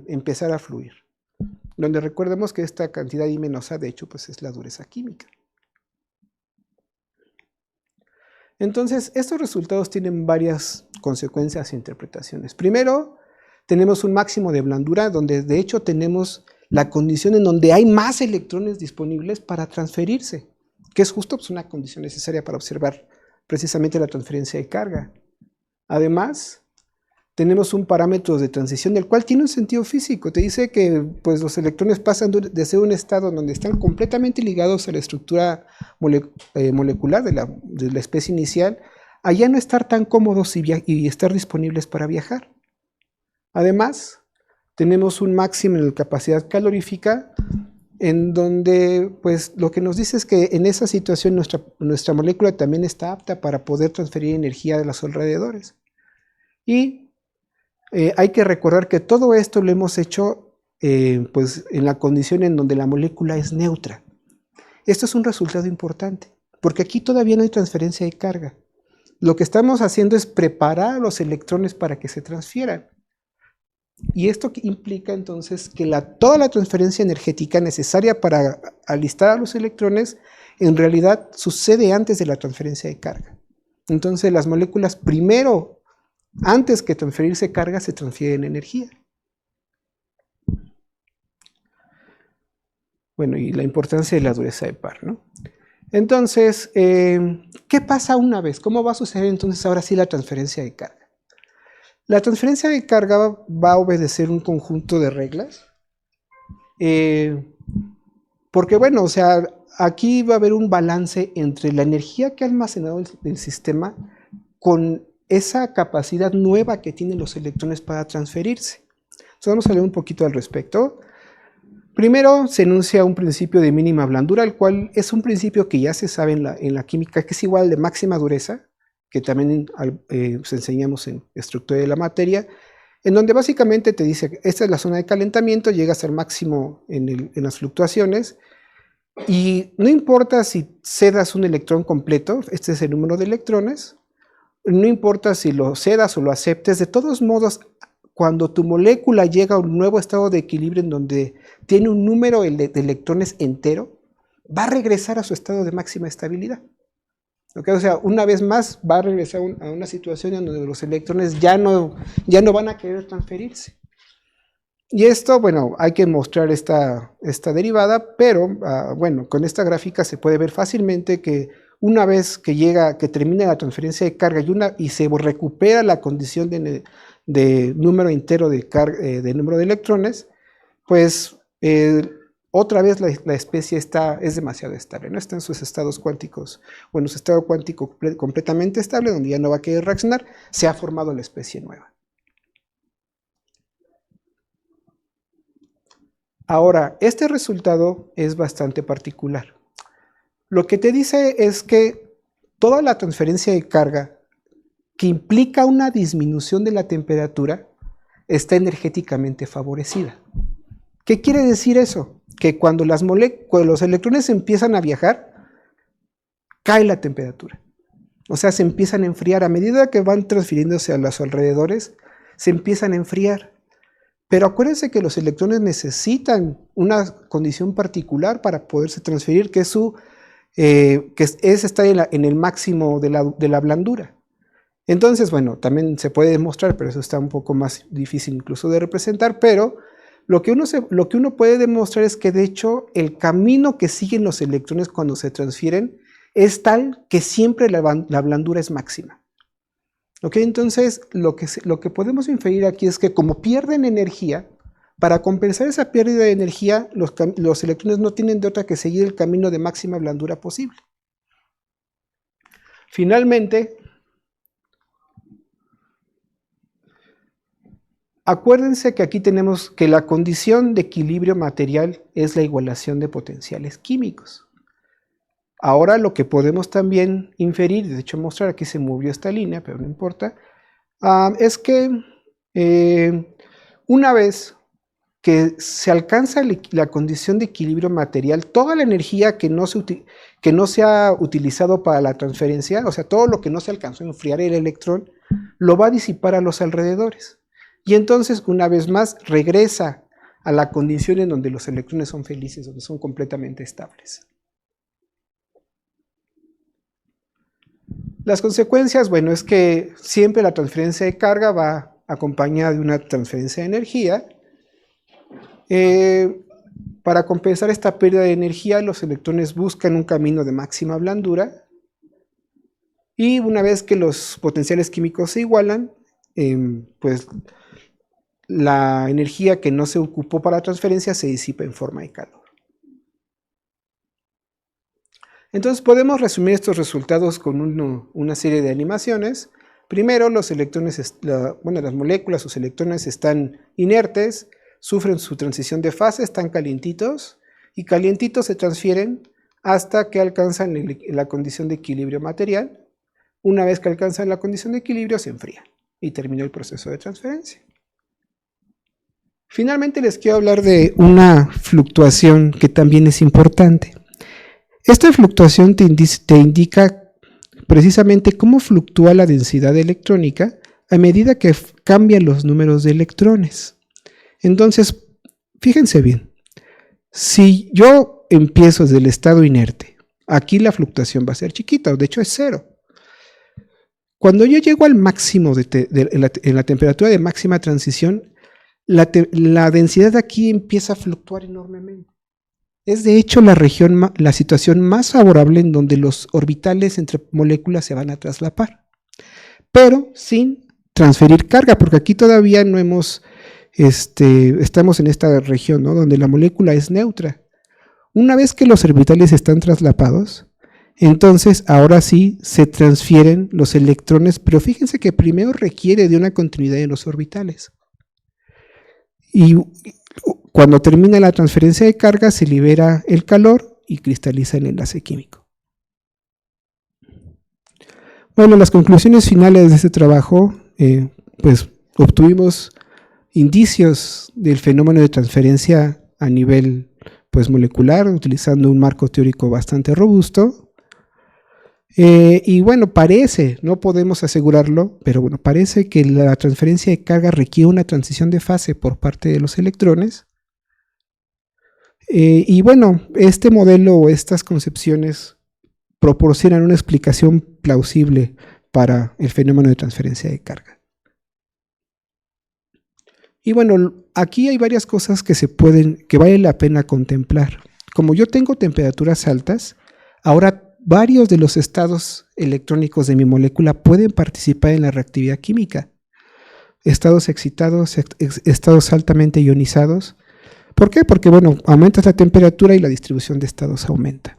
empezar a fluir. Donde recordemos que esta cantidad I-A de hecho pues es la dureza química. Entonces, estos resultados tienen varias consecuencias e interpretaciones. Primero, tenemos un máximo de blandura, donde de hecho tenemos la condición en donde hay más electrones disponibles para transferirse, que es justo pues, una condición necesaria para observar precisamente la transferencia de carga. Además, tenemos un parámetro de transición, el cual tiene un sentido físico. Te dice que pues, los electrones pasan de ser un estado donde están completamente ligados a la estructura molecular de la especie inicial, a ya no estar tan cómodos y estar disponibles para viajar. Además, tenemos un máximo en la capacidad calorífica en donde pues lo que nos dice es que en esa situación nuestra molécula también está apta para poder transferir energía de los alrededores. Y hay que recordar que todo esto lo hemos hecho pues en la condición en donde la molécula es neutra. Esto es un resultado importante, porque aquí todavía no hay transferencia de carga. Lo que estamos haciendo es preparar a los electrones para que se transfieran. Y esto implica entonces que toda la transferencia energética necesaria para alistar a los electrones en realidad sucede antes de la transferencia de carga. Entonces las moléculas primero, antes que transferirse carga, se transfieren energía. Bueno, y la importancia de la dureza de par, ¿no? Entonces, ¿qué pasa una vez? ¿Cómo va a suceder entonces ahora sí la transferencia de carga? La transferencia de carga va a obedecer un conjunto de reglas, porque bueno, o sea, aquí va a haber un balance entre la energía que ha almacenado el sistema con esa capacidad nueva que tienen los electrones para transferirse. Entonces vamos a leer un poquito al respecto. Primero se enuncia un principio de mínima blandura, el cual es un principio que ya se sabe en la química, que es igual al de máxima dureza, que también enseñamos en estructura de la materia, en donde básicamente te dice, esta es la zona de calentamiento, llegas al máximo en las fluctuaciones, y no importa si cedas un electrón completo, este es el número de electrones, no importa si lo cedas o lo aceptes, de todos modos, cuando tu molécula llega a un nuevo estado de equilibrio en donde tiene un número de electrones entero, va a regresar a su estado de máxima estabilidad. ¿Okay? O sea, una vez más va a regresar a una situación en donde los electrones ya no van a querer transferirse. Y esto, bueno, hay que mostrar esta derivada, pero bueno, con esta gráfica se puede ver fácilmente que una vez que termina la transferencia de carga y se recupera la condición de número entero de número de electrones, pues otra vez la especie es demasiado estable, no está en sus estados cuánticos, o en su estado cuántico completamente estable, donde ya no va a querer reaccionar, se ha formado la especie nueva. Ahora, este resultado es bastante particular. Lo que te dice es que toda la transferencia de carga que implica una disminución de la temperatura está energéticamente favorecida. ¿Qué quiere decir eso? Que cuando los electrones empiezan a viajar, cae la temperatura. O sea, se empiezan a enfriar. A medida que van transfiriéndose a los alrededores, se empiezan a enfriar. Pero acuérdense que los electrones necesitan una condición particular para poderse transferir, que es estar en el máximo de la blandura. Entonces, bueno, también se puede demostrar, pero eso está un poco más difícil incluso de representar, pero lo que uno puede demostrar es que de hecho el camino que siguen los electrones cuando se transfieren es tal que siempre la blandura es máxima. ¿Okay? Entonces, lo que podemos inferir aquí es que como pierden energía, para compensar esa pérdida de energía, los electrones no tienen de otra que seguir el camino de máxima blandura posible. Finalmente, acuérdense que aquí tenemos que la condición de equilibrio material es la igualación de potenciales químicos. Ahora lo que podemos también inferir, de hecho mostrar, aquí se movió esta línea, pero no importa, es que una vez que se alcanza la condición de equilibrio material, toda la energía que no se ha utilizado para la transferencia, o sea, todo lo que no se alcanzó a enfriar el electrón, lo va a disipar a los alrededores. Y entonces, una vez más, regresa a la condición en donde los electrones son felices, donde son completamente estables. Las consecuencias, bueno, es que siempre la transferencia de carga va acompañada de una transferencia de energía. Para compensar esta pérdida de energía, los electrones buscan un camino de máxima blandura. Y una vez que los potenciales químicos se igualan, pues la energía que no se ocupó para la transferencia se disipa en forma de calor. Entonces podemos resumir estos resultados con una serie de animaciones. Primero, los electrones, las moléculas, sus electrones están inertes, sufren su transición de fase, están calientitos, y calientitos se transfieren hasta que alcanzan la condición de equilibrio material. Una vez que alcanzan la condición de equilibrio, se enfrían y terminó el proceso de transferencia. Finalmente les quiero hablar de una fluctuación que también es importante. Esta fluctuación te indica precisamente cómo fluctúa la densidad electrónica a medida que cambian los números de electrones. Entonces, fíjense bien, si yo empiezo desde el estado inerte, aquí la fluctuación va a ser chiquita, de hecho es 0. Cuando yo llego al máximo en la temperatura de máxima transición, la densidad aquí empieza a fluctuar enormemente. Es de hecho la situación más favorable en donde los orbitales entre moléculas se van a traslapar, pero sin transferir carga, porque aquí todavía no estamos en esta región, ¿no?, donde la molécula es neutra. Una vez que los orbitales están traslapados, entonces ahora sí se transfieren los electrones, pero fíjense que primero requiere de una continuidad en los orbitales. Y cuando termina la transferencia de carga, se libera el calor y cristaliza el enlace químico. Bueno, las conclusiones finales de este trabajo, pues obtuvimos indicios del fenómeno de transferencia a nivel molecular, utilizando un marco teórico bastante robusto. Y bueno, parece, no podemos asegurarlo, pero bueno, parece que la transferencia de carga requiere una transición de fase por parte de los electrones. Y bueno, este modelo o estas concepciones proporcionan una explicación plausible para el fenómeno de transferencia de carga. Y bueno, aquí hay varias cosas que vale la pena contemplar. Como yo tengo temperaturas altas, ahora varios de los estados electrónicos de mi molécula pueden participar en la reactividad química. Estados excitados, estados altamente ionizados. ¿Por qué? Porque, bueno, aumenta la temperatura y la distribución de estados aumenta.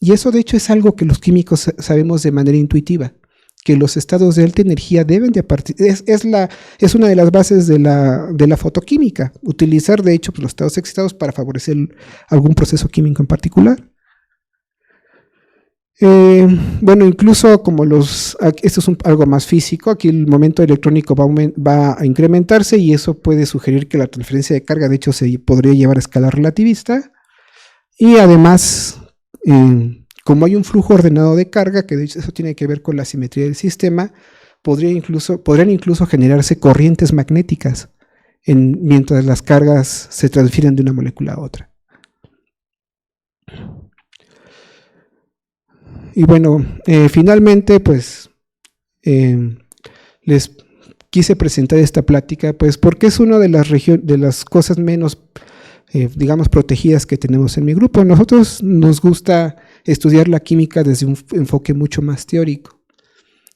Y eso, de hecho, es algo que los químicos sabemos de manera intuitiva, que los estados de alta energía deben de participar. Es una de las bases de la fotoquímica, utilizar, de hecho, los estados excitados para favorecer algún proceso químico en particular. Bueno, incluso como esto es algo más físico, aquí el momento electrónico va a incrementarse y eso puede sugerir que la transferencia de carga de hecho se podría llevar a escala relativista, y además como hay un flujo ordenado de carga, que de hecho eso tiene que ver con la simetría del sistema, podrían incluso generarse corrientes magnéticas mientras las cargas se transfieren de una molécula a otra. Y bueno, finalmente, pues, les quise presentar esta plática, pues, porque es una de las cosas menos, digamos, protegidas que tenemos en mi grupo. A nosotros nos gusta estudiar la química desde un enfoque mucho más teórico.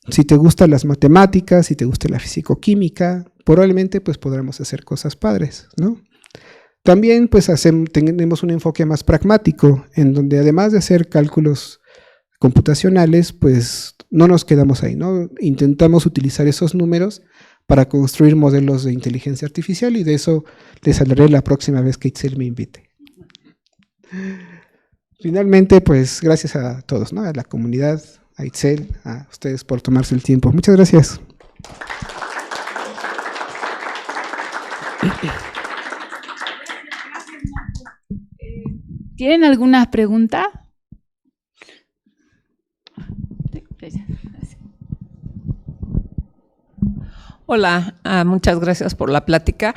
Si te gustan las matemáticas, si te gusta la fisicoquímica, probablemente, pues, podremos hacer cosas padres, ¿no? También, pues, tenemos un enfoque más pragmático, en donde además de hacer cálculos computacionales, pues no nos quedamos ahí, ¿no? Intentamos utilizar esos números para construir modelos de inteligencia artificial, y de eso les hablaré la próxima vez que Itzel me invite. Finalmente, pues gracias a todos, ¿no? A la comunidad, a Itzel, a ustedes por tomarse el tiempo. Muchas gracias. ¿Tienen alguna pregunta? Hola, muchas gracias por la plática.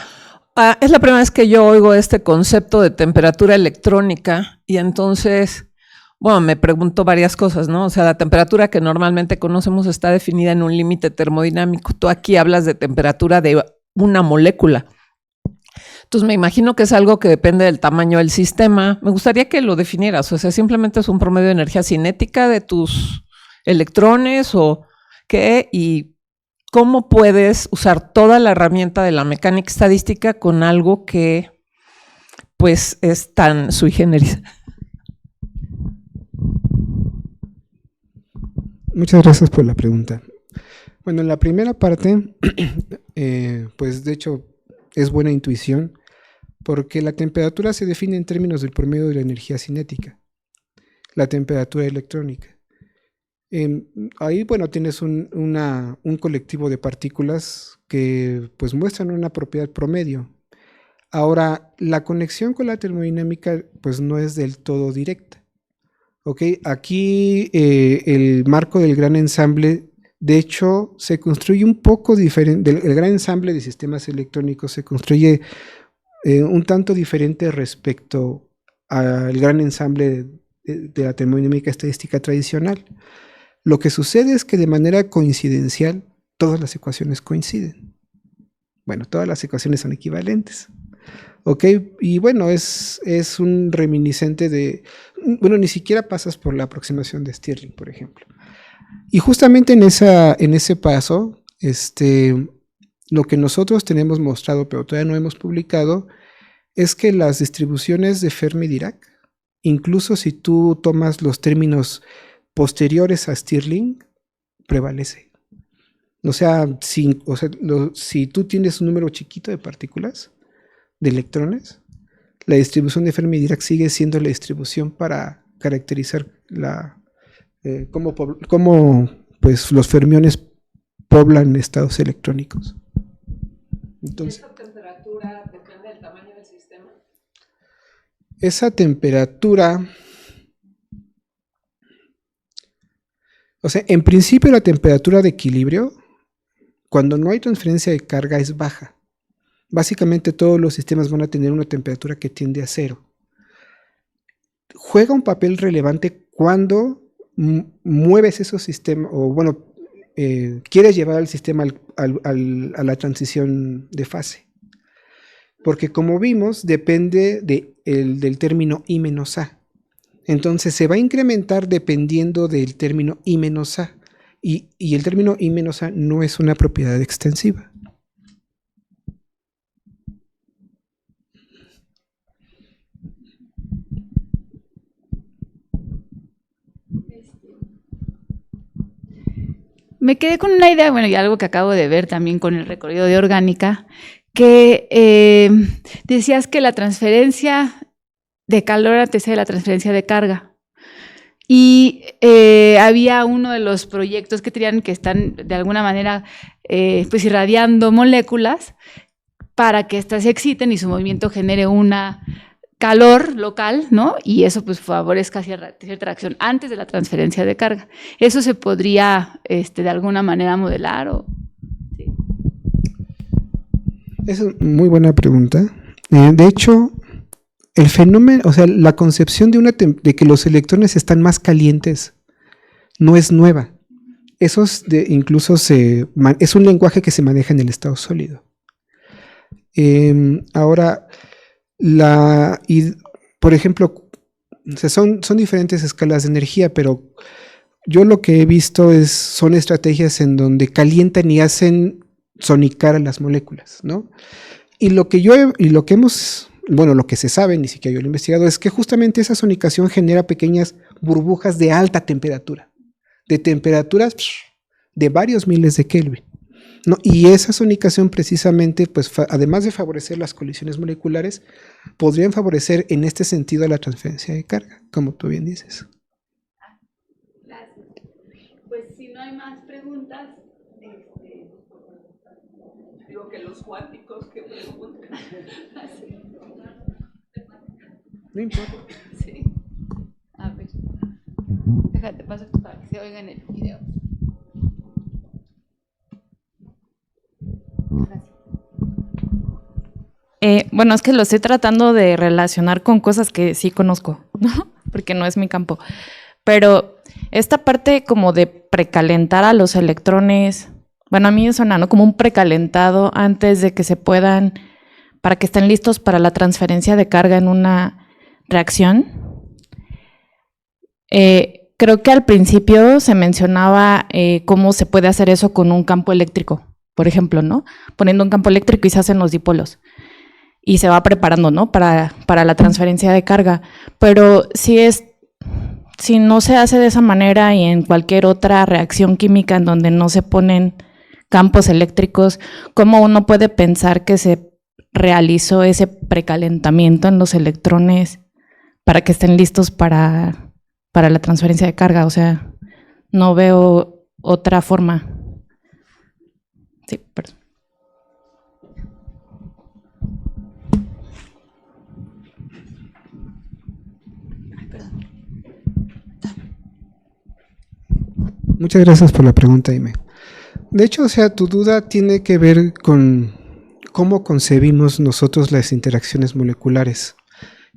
Es la primera vez que yo oigo este concepto de temperatura electrónica y entonces, bueno, me pregunto varias cosas, ¿no? O sea, la temperatura que normalmente conocemos está definida en un límite termodinámico. Tú aquí hablas de temperatura de una molécula. Entonces me imagino que es algo que depende del tamaño del sistema. Me gustaría que lo definieras, o sea, simplemente es un promedio de energía cinética de tus electrones o qué, y cómo puedes usar toda la herramienta de la mecánica estadística con algo que pues es tan sui generis. Muchas gracias por la pregunta. Bueno, en la primera parte, pues de hecho es buena intuición, porque la temperatura se define en términos del promedio de la energía cinética, la temperatura electrónica. Ahí, bueno, tienes un colectivo de partículas que pues muestran una propiedad promedio. Ahora, la conexión con la termodinámica pues no es del todo directa. ¿Ok? Aquí el marco del gran ensamble, de hecho, se construye un poco diferente. El gran ensamble de sistemas electrónicos se construye un tanto diferente respecto al gran ensamble de la termodinámica estadística tradicional. Lo que sucede es que de manera coincidencial todas las ecuaciones coinciden. Bueno, todas las ecuaciones son equivalentes. ¿Ok? Y bueno, es un reminiscente de... Bueno, ni siquiera pasas por la aproximación de Stirling, por ejemplo. Y justamente en ese paso, lo que nosotros tenemos mostrado, pero todavía no hemos publicado, es que las distribuciones de Fermi-Dirac, incluso si tú tomas los términos posteriores a Stirling, prevalece. O sea, si tú tienes un número chiquito de partículas, de electrones, la distribución de Fermi-Dirac sigue siendo la distribución para caracterizar cómo pues, los fermiones poblan estados electrónicos. Entonces, ¿Esa temperatura depende del tamaño del sistema? Esa temperatura, o sea, en principio la temperatura de equilibrio, cuando no hay transferencia de carga, es baja. Básicamente todos los sistemas van a tener una temperatura que tiende a 0. Juega un papel relevante cuando mueves esos sistemas, o bueno, quieres llevar al sistema a la transición de fase. Porque como vimos, depende del término I menos A. Entonces se va a incrementar dependiendo del término I menos A. Y el término I menos A no es una propiedad extensiva. Me quedé con una idea, bueno, y algo que acabo de ver también con el recorrido de orgánica, que decías que la transferencia de calor antecede la transferencia de carga. Y había uno de los proyectos que tenían que están de alguna manera pues irradiando moléculas para que éstas se exciten y su movimiento genere una calor local, ¿no? Y eso pues favorezca cierta reacción antes de la transferencia de carga. ¿Eso se podría de alguna manera modelar? ¿Sí? Es una muy buena pregunta. De hecho, el fenómeno, o sea, la concepción de que los electrones están más calientes no es nueva. Eso incluso es un lenguaje que se maneja en el estado sólido. Ahora, por ejemplo, o sea, son diferentes escalas de energía, pero yo lo que he visto son estrategias en donde calientan y hacen sonicar a las moléculas, ¿no? Y lo que se sabe, ni siquiera yo lo he investigado, es que justamente esa sonicación genera pequeñas burbujas de alta temperatura, de temperaturas de varios miles de Kelvin, ¿no? Y esa sonicación precisamente, pues además de favorecer las colisiones moleculares, podrían favorecer en este sentido la transferencia de carga, como tú bien dices. Gracias. Pues si no hay más preguntas, Digo que los cuánticos que pregunten. No importa. Sí. A ver. Déjate, paso esto para que se oiga en el video. Bueno, es que lo estoy tratando de relacionar con cosas que sí conozco, ¿no? Porque no es mi campo. Pero esta parte como de precalentar a los electrones, bueno, a mí me suena, ¿no? Como un precalentado antes de que se puedan, para que estén listos para la transferencia de carga en una reacción. Creo que al principio se mencionaba cómo se puede hacer eso con un campo eléctrico, por ejemplo, ¿no? Poniendo un campo eléctrico y se hacen los dipolos. Y se va preparando, ¿no? Para la transferencia de carga. Pero si no se hace de esa manera y en cualquier otra reacción química en donde no se ponen campos eléctricos, ¿cómo uno puede pensar que se realizó ese precalentamiento en los electrones para que estén listos para la transferencia de carga. O sea, no veo otra forma. Sí, perdón. Muchas gracias por la pregunta, Aime. De hecho, o sea, tu duda tiene que ver con cómo concebimos nosotros las interacciones moleculares.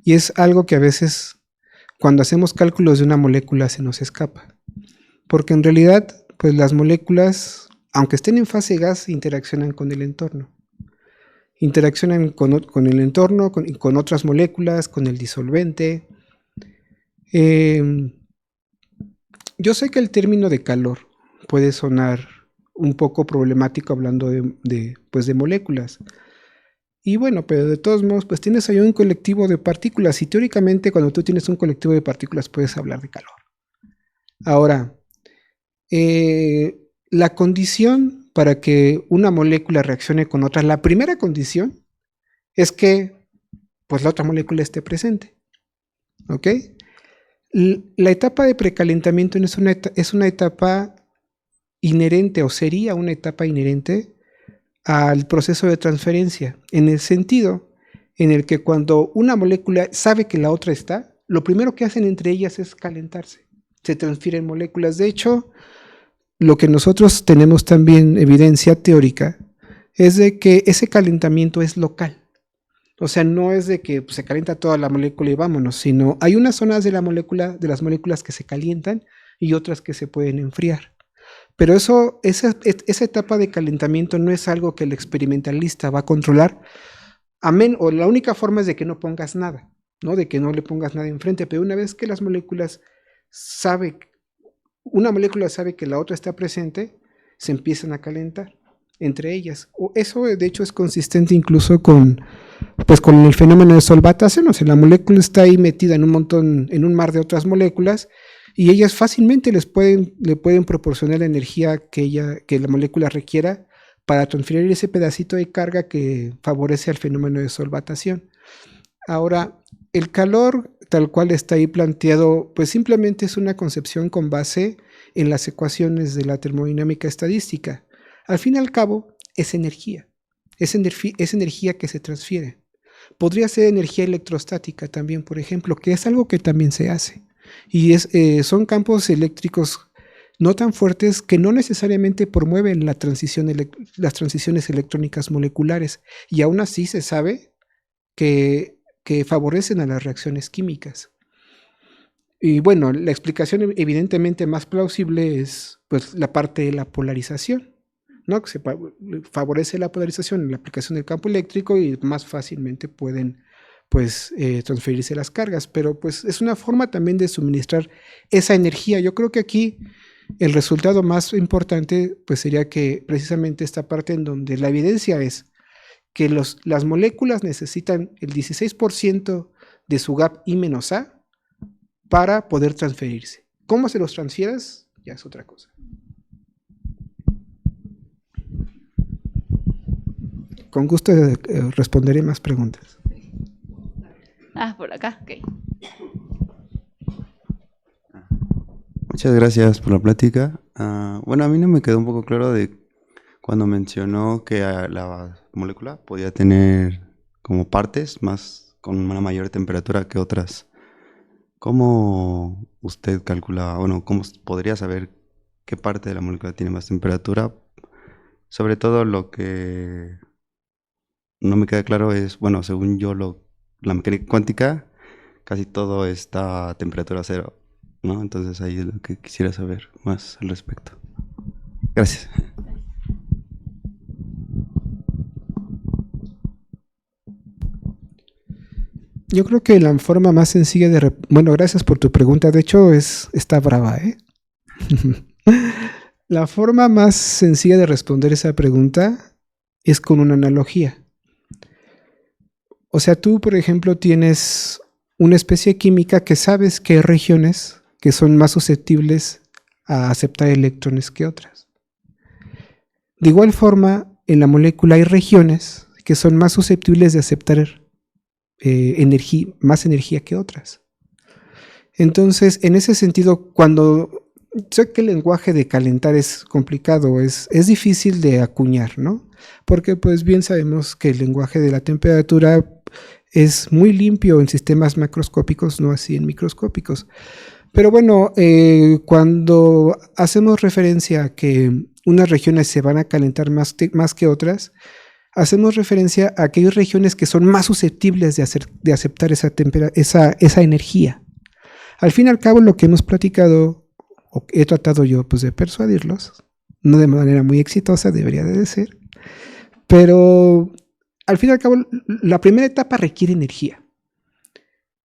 Y es algo que a veces, cuando hacemos cálculos de una molécula, se nos escapa. Porque en realidad, pues las moléculas, aunque estén en fase gas, interaccionan con el entorno. Interaccionan con el entorno, con otras moléculas, con el disolvente. Yo sé que el término de calor puede sonar un poco problemático hablando de moléculas. Y bueno, pero de todos modos, pues tienes ahí un colectivo de partículas y teóricamente cuando tú tienes un colectivo de partículas puedes hablar de calor. Ahora, la condición para que una molécula reaccione con otra, la primera condición es que pues la otra molécula esté presente. ¿Ok? La etapa de precalentamiento es una etapa inherente, o sería una etapa inherente al proceso de transferencia, en el sentido en el que cuando una molécula sabe que la otra está, lo primero que hacen entre ellas es calentarse, se transfieren moléculas. De hecho, lo que nosotros tenemos también evidencia teórica es de que ese calentamiento es local. O sea, no es de que pues, se calienta toda la molécula y vámonos, sino hay unas zonas de las moléculas que se calientan y otras que se pueden enfriar. Pero esa etapa de calentamiento no es algo que el experimentalista va a controlar, o la única forma es de que no pongas nada, ¿no? De que no le pongas nada enfrente, pero una vez que una molécula sabe que la otra está presente, se empiezan a calentar entre ellas. Eso de hecho es consistente incluso con el fenómeno de solvatación. O sea, la molécula está ahí metida en un mar de otras moléculas y ellas fácilmente le pueden proporcionar la energía que la molécula requiera para transferir ese pedacito de carga que favorece al fenómeno de solvatación. Ahora, el calor tal cual está ahí planteado, pues simplemente es una concepción con base en las ecuaciones de la termodinámica estadística. Al fin y al cabo, es energía. Es energía que se transfiere. Podría ser energía electrostática también, por ejemplo, que es algo que también se hace. Y son campos eléctricos no tan fuertes que no necesariamente promueven las transiciones electrónicas moleculares. Y aún así se sabe que favorecen a las reacciones químicas. Y bueno, la explicación evidentemente más plausible es pues, la parte de la polarización, ¿no? Que se favorece la polarización en la aplicación del campo eléctrico y más fácilmente pueden pues, transferirse las cargas, pero pues es una forma también de suministrar esa energía. Yo creo que aquí el resultado más importante pues, sería que precisamente esta parte en donde la evidencia es que las moléculas necesitan el 16% de su gap I-A para poder transferirse. ¿Cómo se los transfieras? Ya es otra cosa. Con gusto responderé más preguntas. Por acá, ok. Muchas gracias por la plática. Bueno, a mí no me quedó un poco claro de cuando mencionó que la molécula podía tener como partes con una mayor temperatura que otras. ¿Cómo usted calcula, cómo podría saber qué parte de la molécula tiene más temperatura? Sobre todo lo que no me queda claro es, según yo, la mecánica cuántica, casi todo está a temperatura cero, ¿no? Entonces ahí es lo que quisiera saber más al respecto. Gracias. Yo creo que la forma más sencilla gracias por tu pregunta, de hecho está brava, ¿eh? La forma más sencilla de responder esa pregunta es con una analogía. O sea, tú, por ejemplo, tienes una especie química que sabes que hay regiones que son más susceptibles a aceptar electrones que otras. De igual forma, en la molécula hay regiones que son más susceptibles de aceptar más energía que otras. Entonces, en ese sentido, cuando sé que el lenguaje de calentar es complicado, es difícil de acuñar, ¿no? Porque pues bien sabemos que el lenguaje de la temperatura es muy limpio en sistemas macroscópicos, no así en microscópicos. Pero bueno, cuando hacemos referencia a que unas regiones se van a calentar más que otras, hacemos referencia a aquellas regiones que son más susceptibles de aceptar esa energía. Al fin y al cabo, lo que hemos platicado, o he tratado yo pues, de persuadirlos, no de manera muy exitosa, debería de ser, pero al fin y al cabo, la primera etapa requiere energía.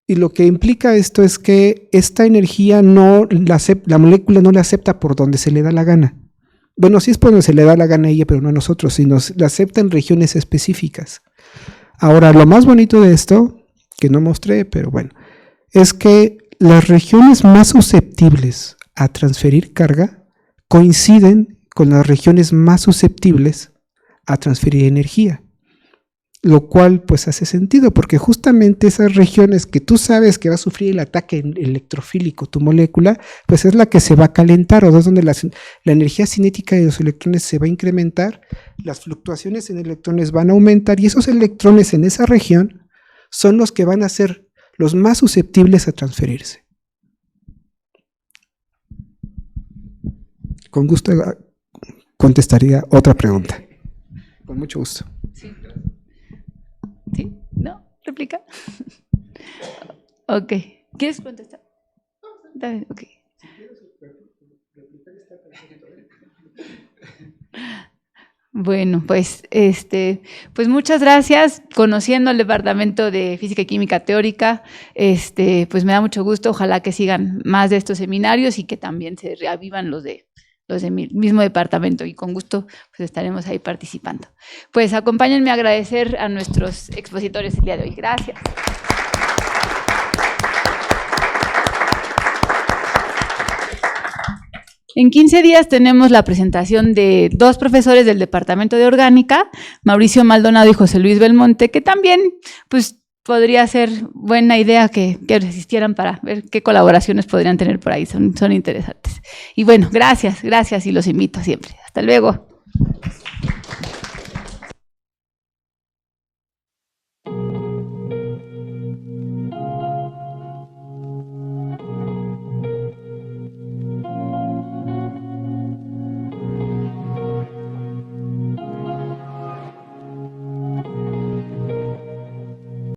Y lo que implica esto es que esta energía la molécula no la acepta por donde se le da la gana. Bueno, sí es por donde se le da la gana a ella, pero no a nosotros, sino la acepta en regiones específicas. Ahora, lo más bonito de esto, que no mostré, pero bueno, es que las regiones más susceptibles a transferir carga coinciden con las regiones más susceptibles a transferir energía. Lo cual pues hace sentido, porque justamente esas regiones que tú sabes que va a sufrir el ataque electrofílico tu molécula, pues es la que se va a calentar, o es donde la energía cinética de los electrones se va a incrementar, las fluctuaciones en electrones van a aumentar, y esos electrones en esa región son los que van a ser los más susceptibles a transferirse. Con gusto contestaría otra pregunta. Con mucho gusto. Sí. ¿Sí? ¿No? ¿Réplica? Ok. ¿Quieres contestar? Dale, ok. Bueno, pues, pues muchas gracias. Conociendo el Departamento de Física y Química Teórica, pues me da mucho gusto. Ojalá que sigan más de estos seminarios y que también se reavivan los de mi mismo departamento, y con gusto pues estaremos ahí participando. Pues acompáñenme a agradecer a nuestros expositores el día de hoy. Gracias. En 15 días tenemos la presentación de 2 profesores del Departamento de Orgánica, Mauricio Maldonado y José Luis Belmonte, que también pues podría ser buena idea que asistieran para ver qué colaboraciones podrían tener por ahí, son interesantes. Y bueno, gracias y los invito siempre. Hasta luego.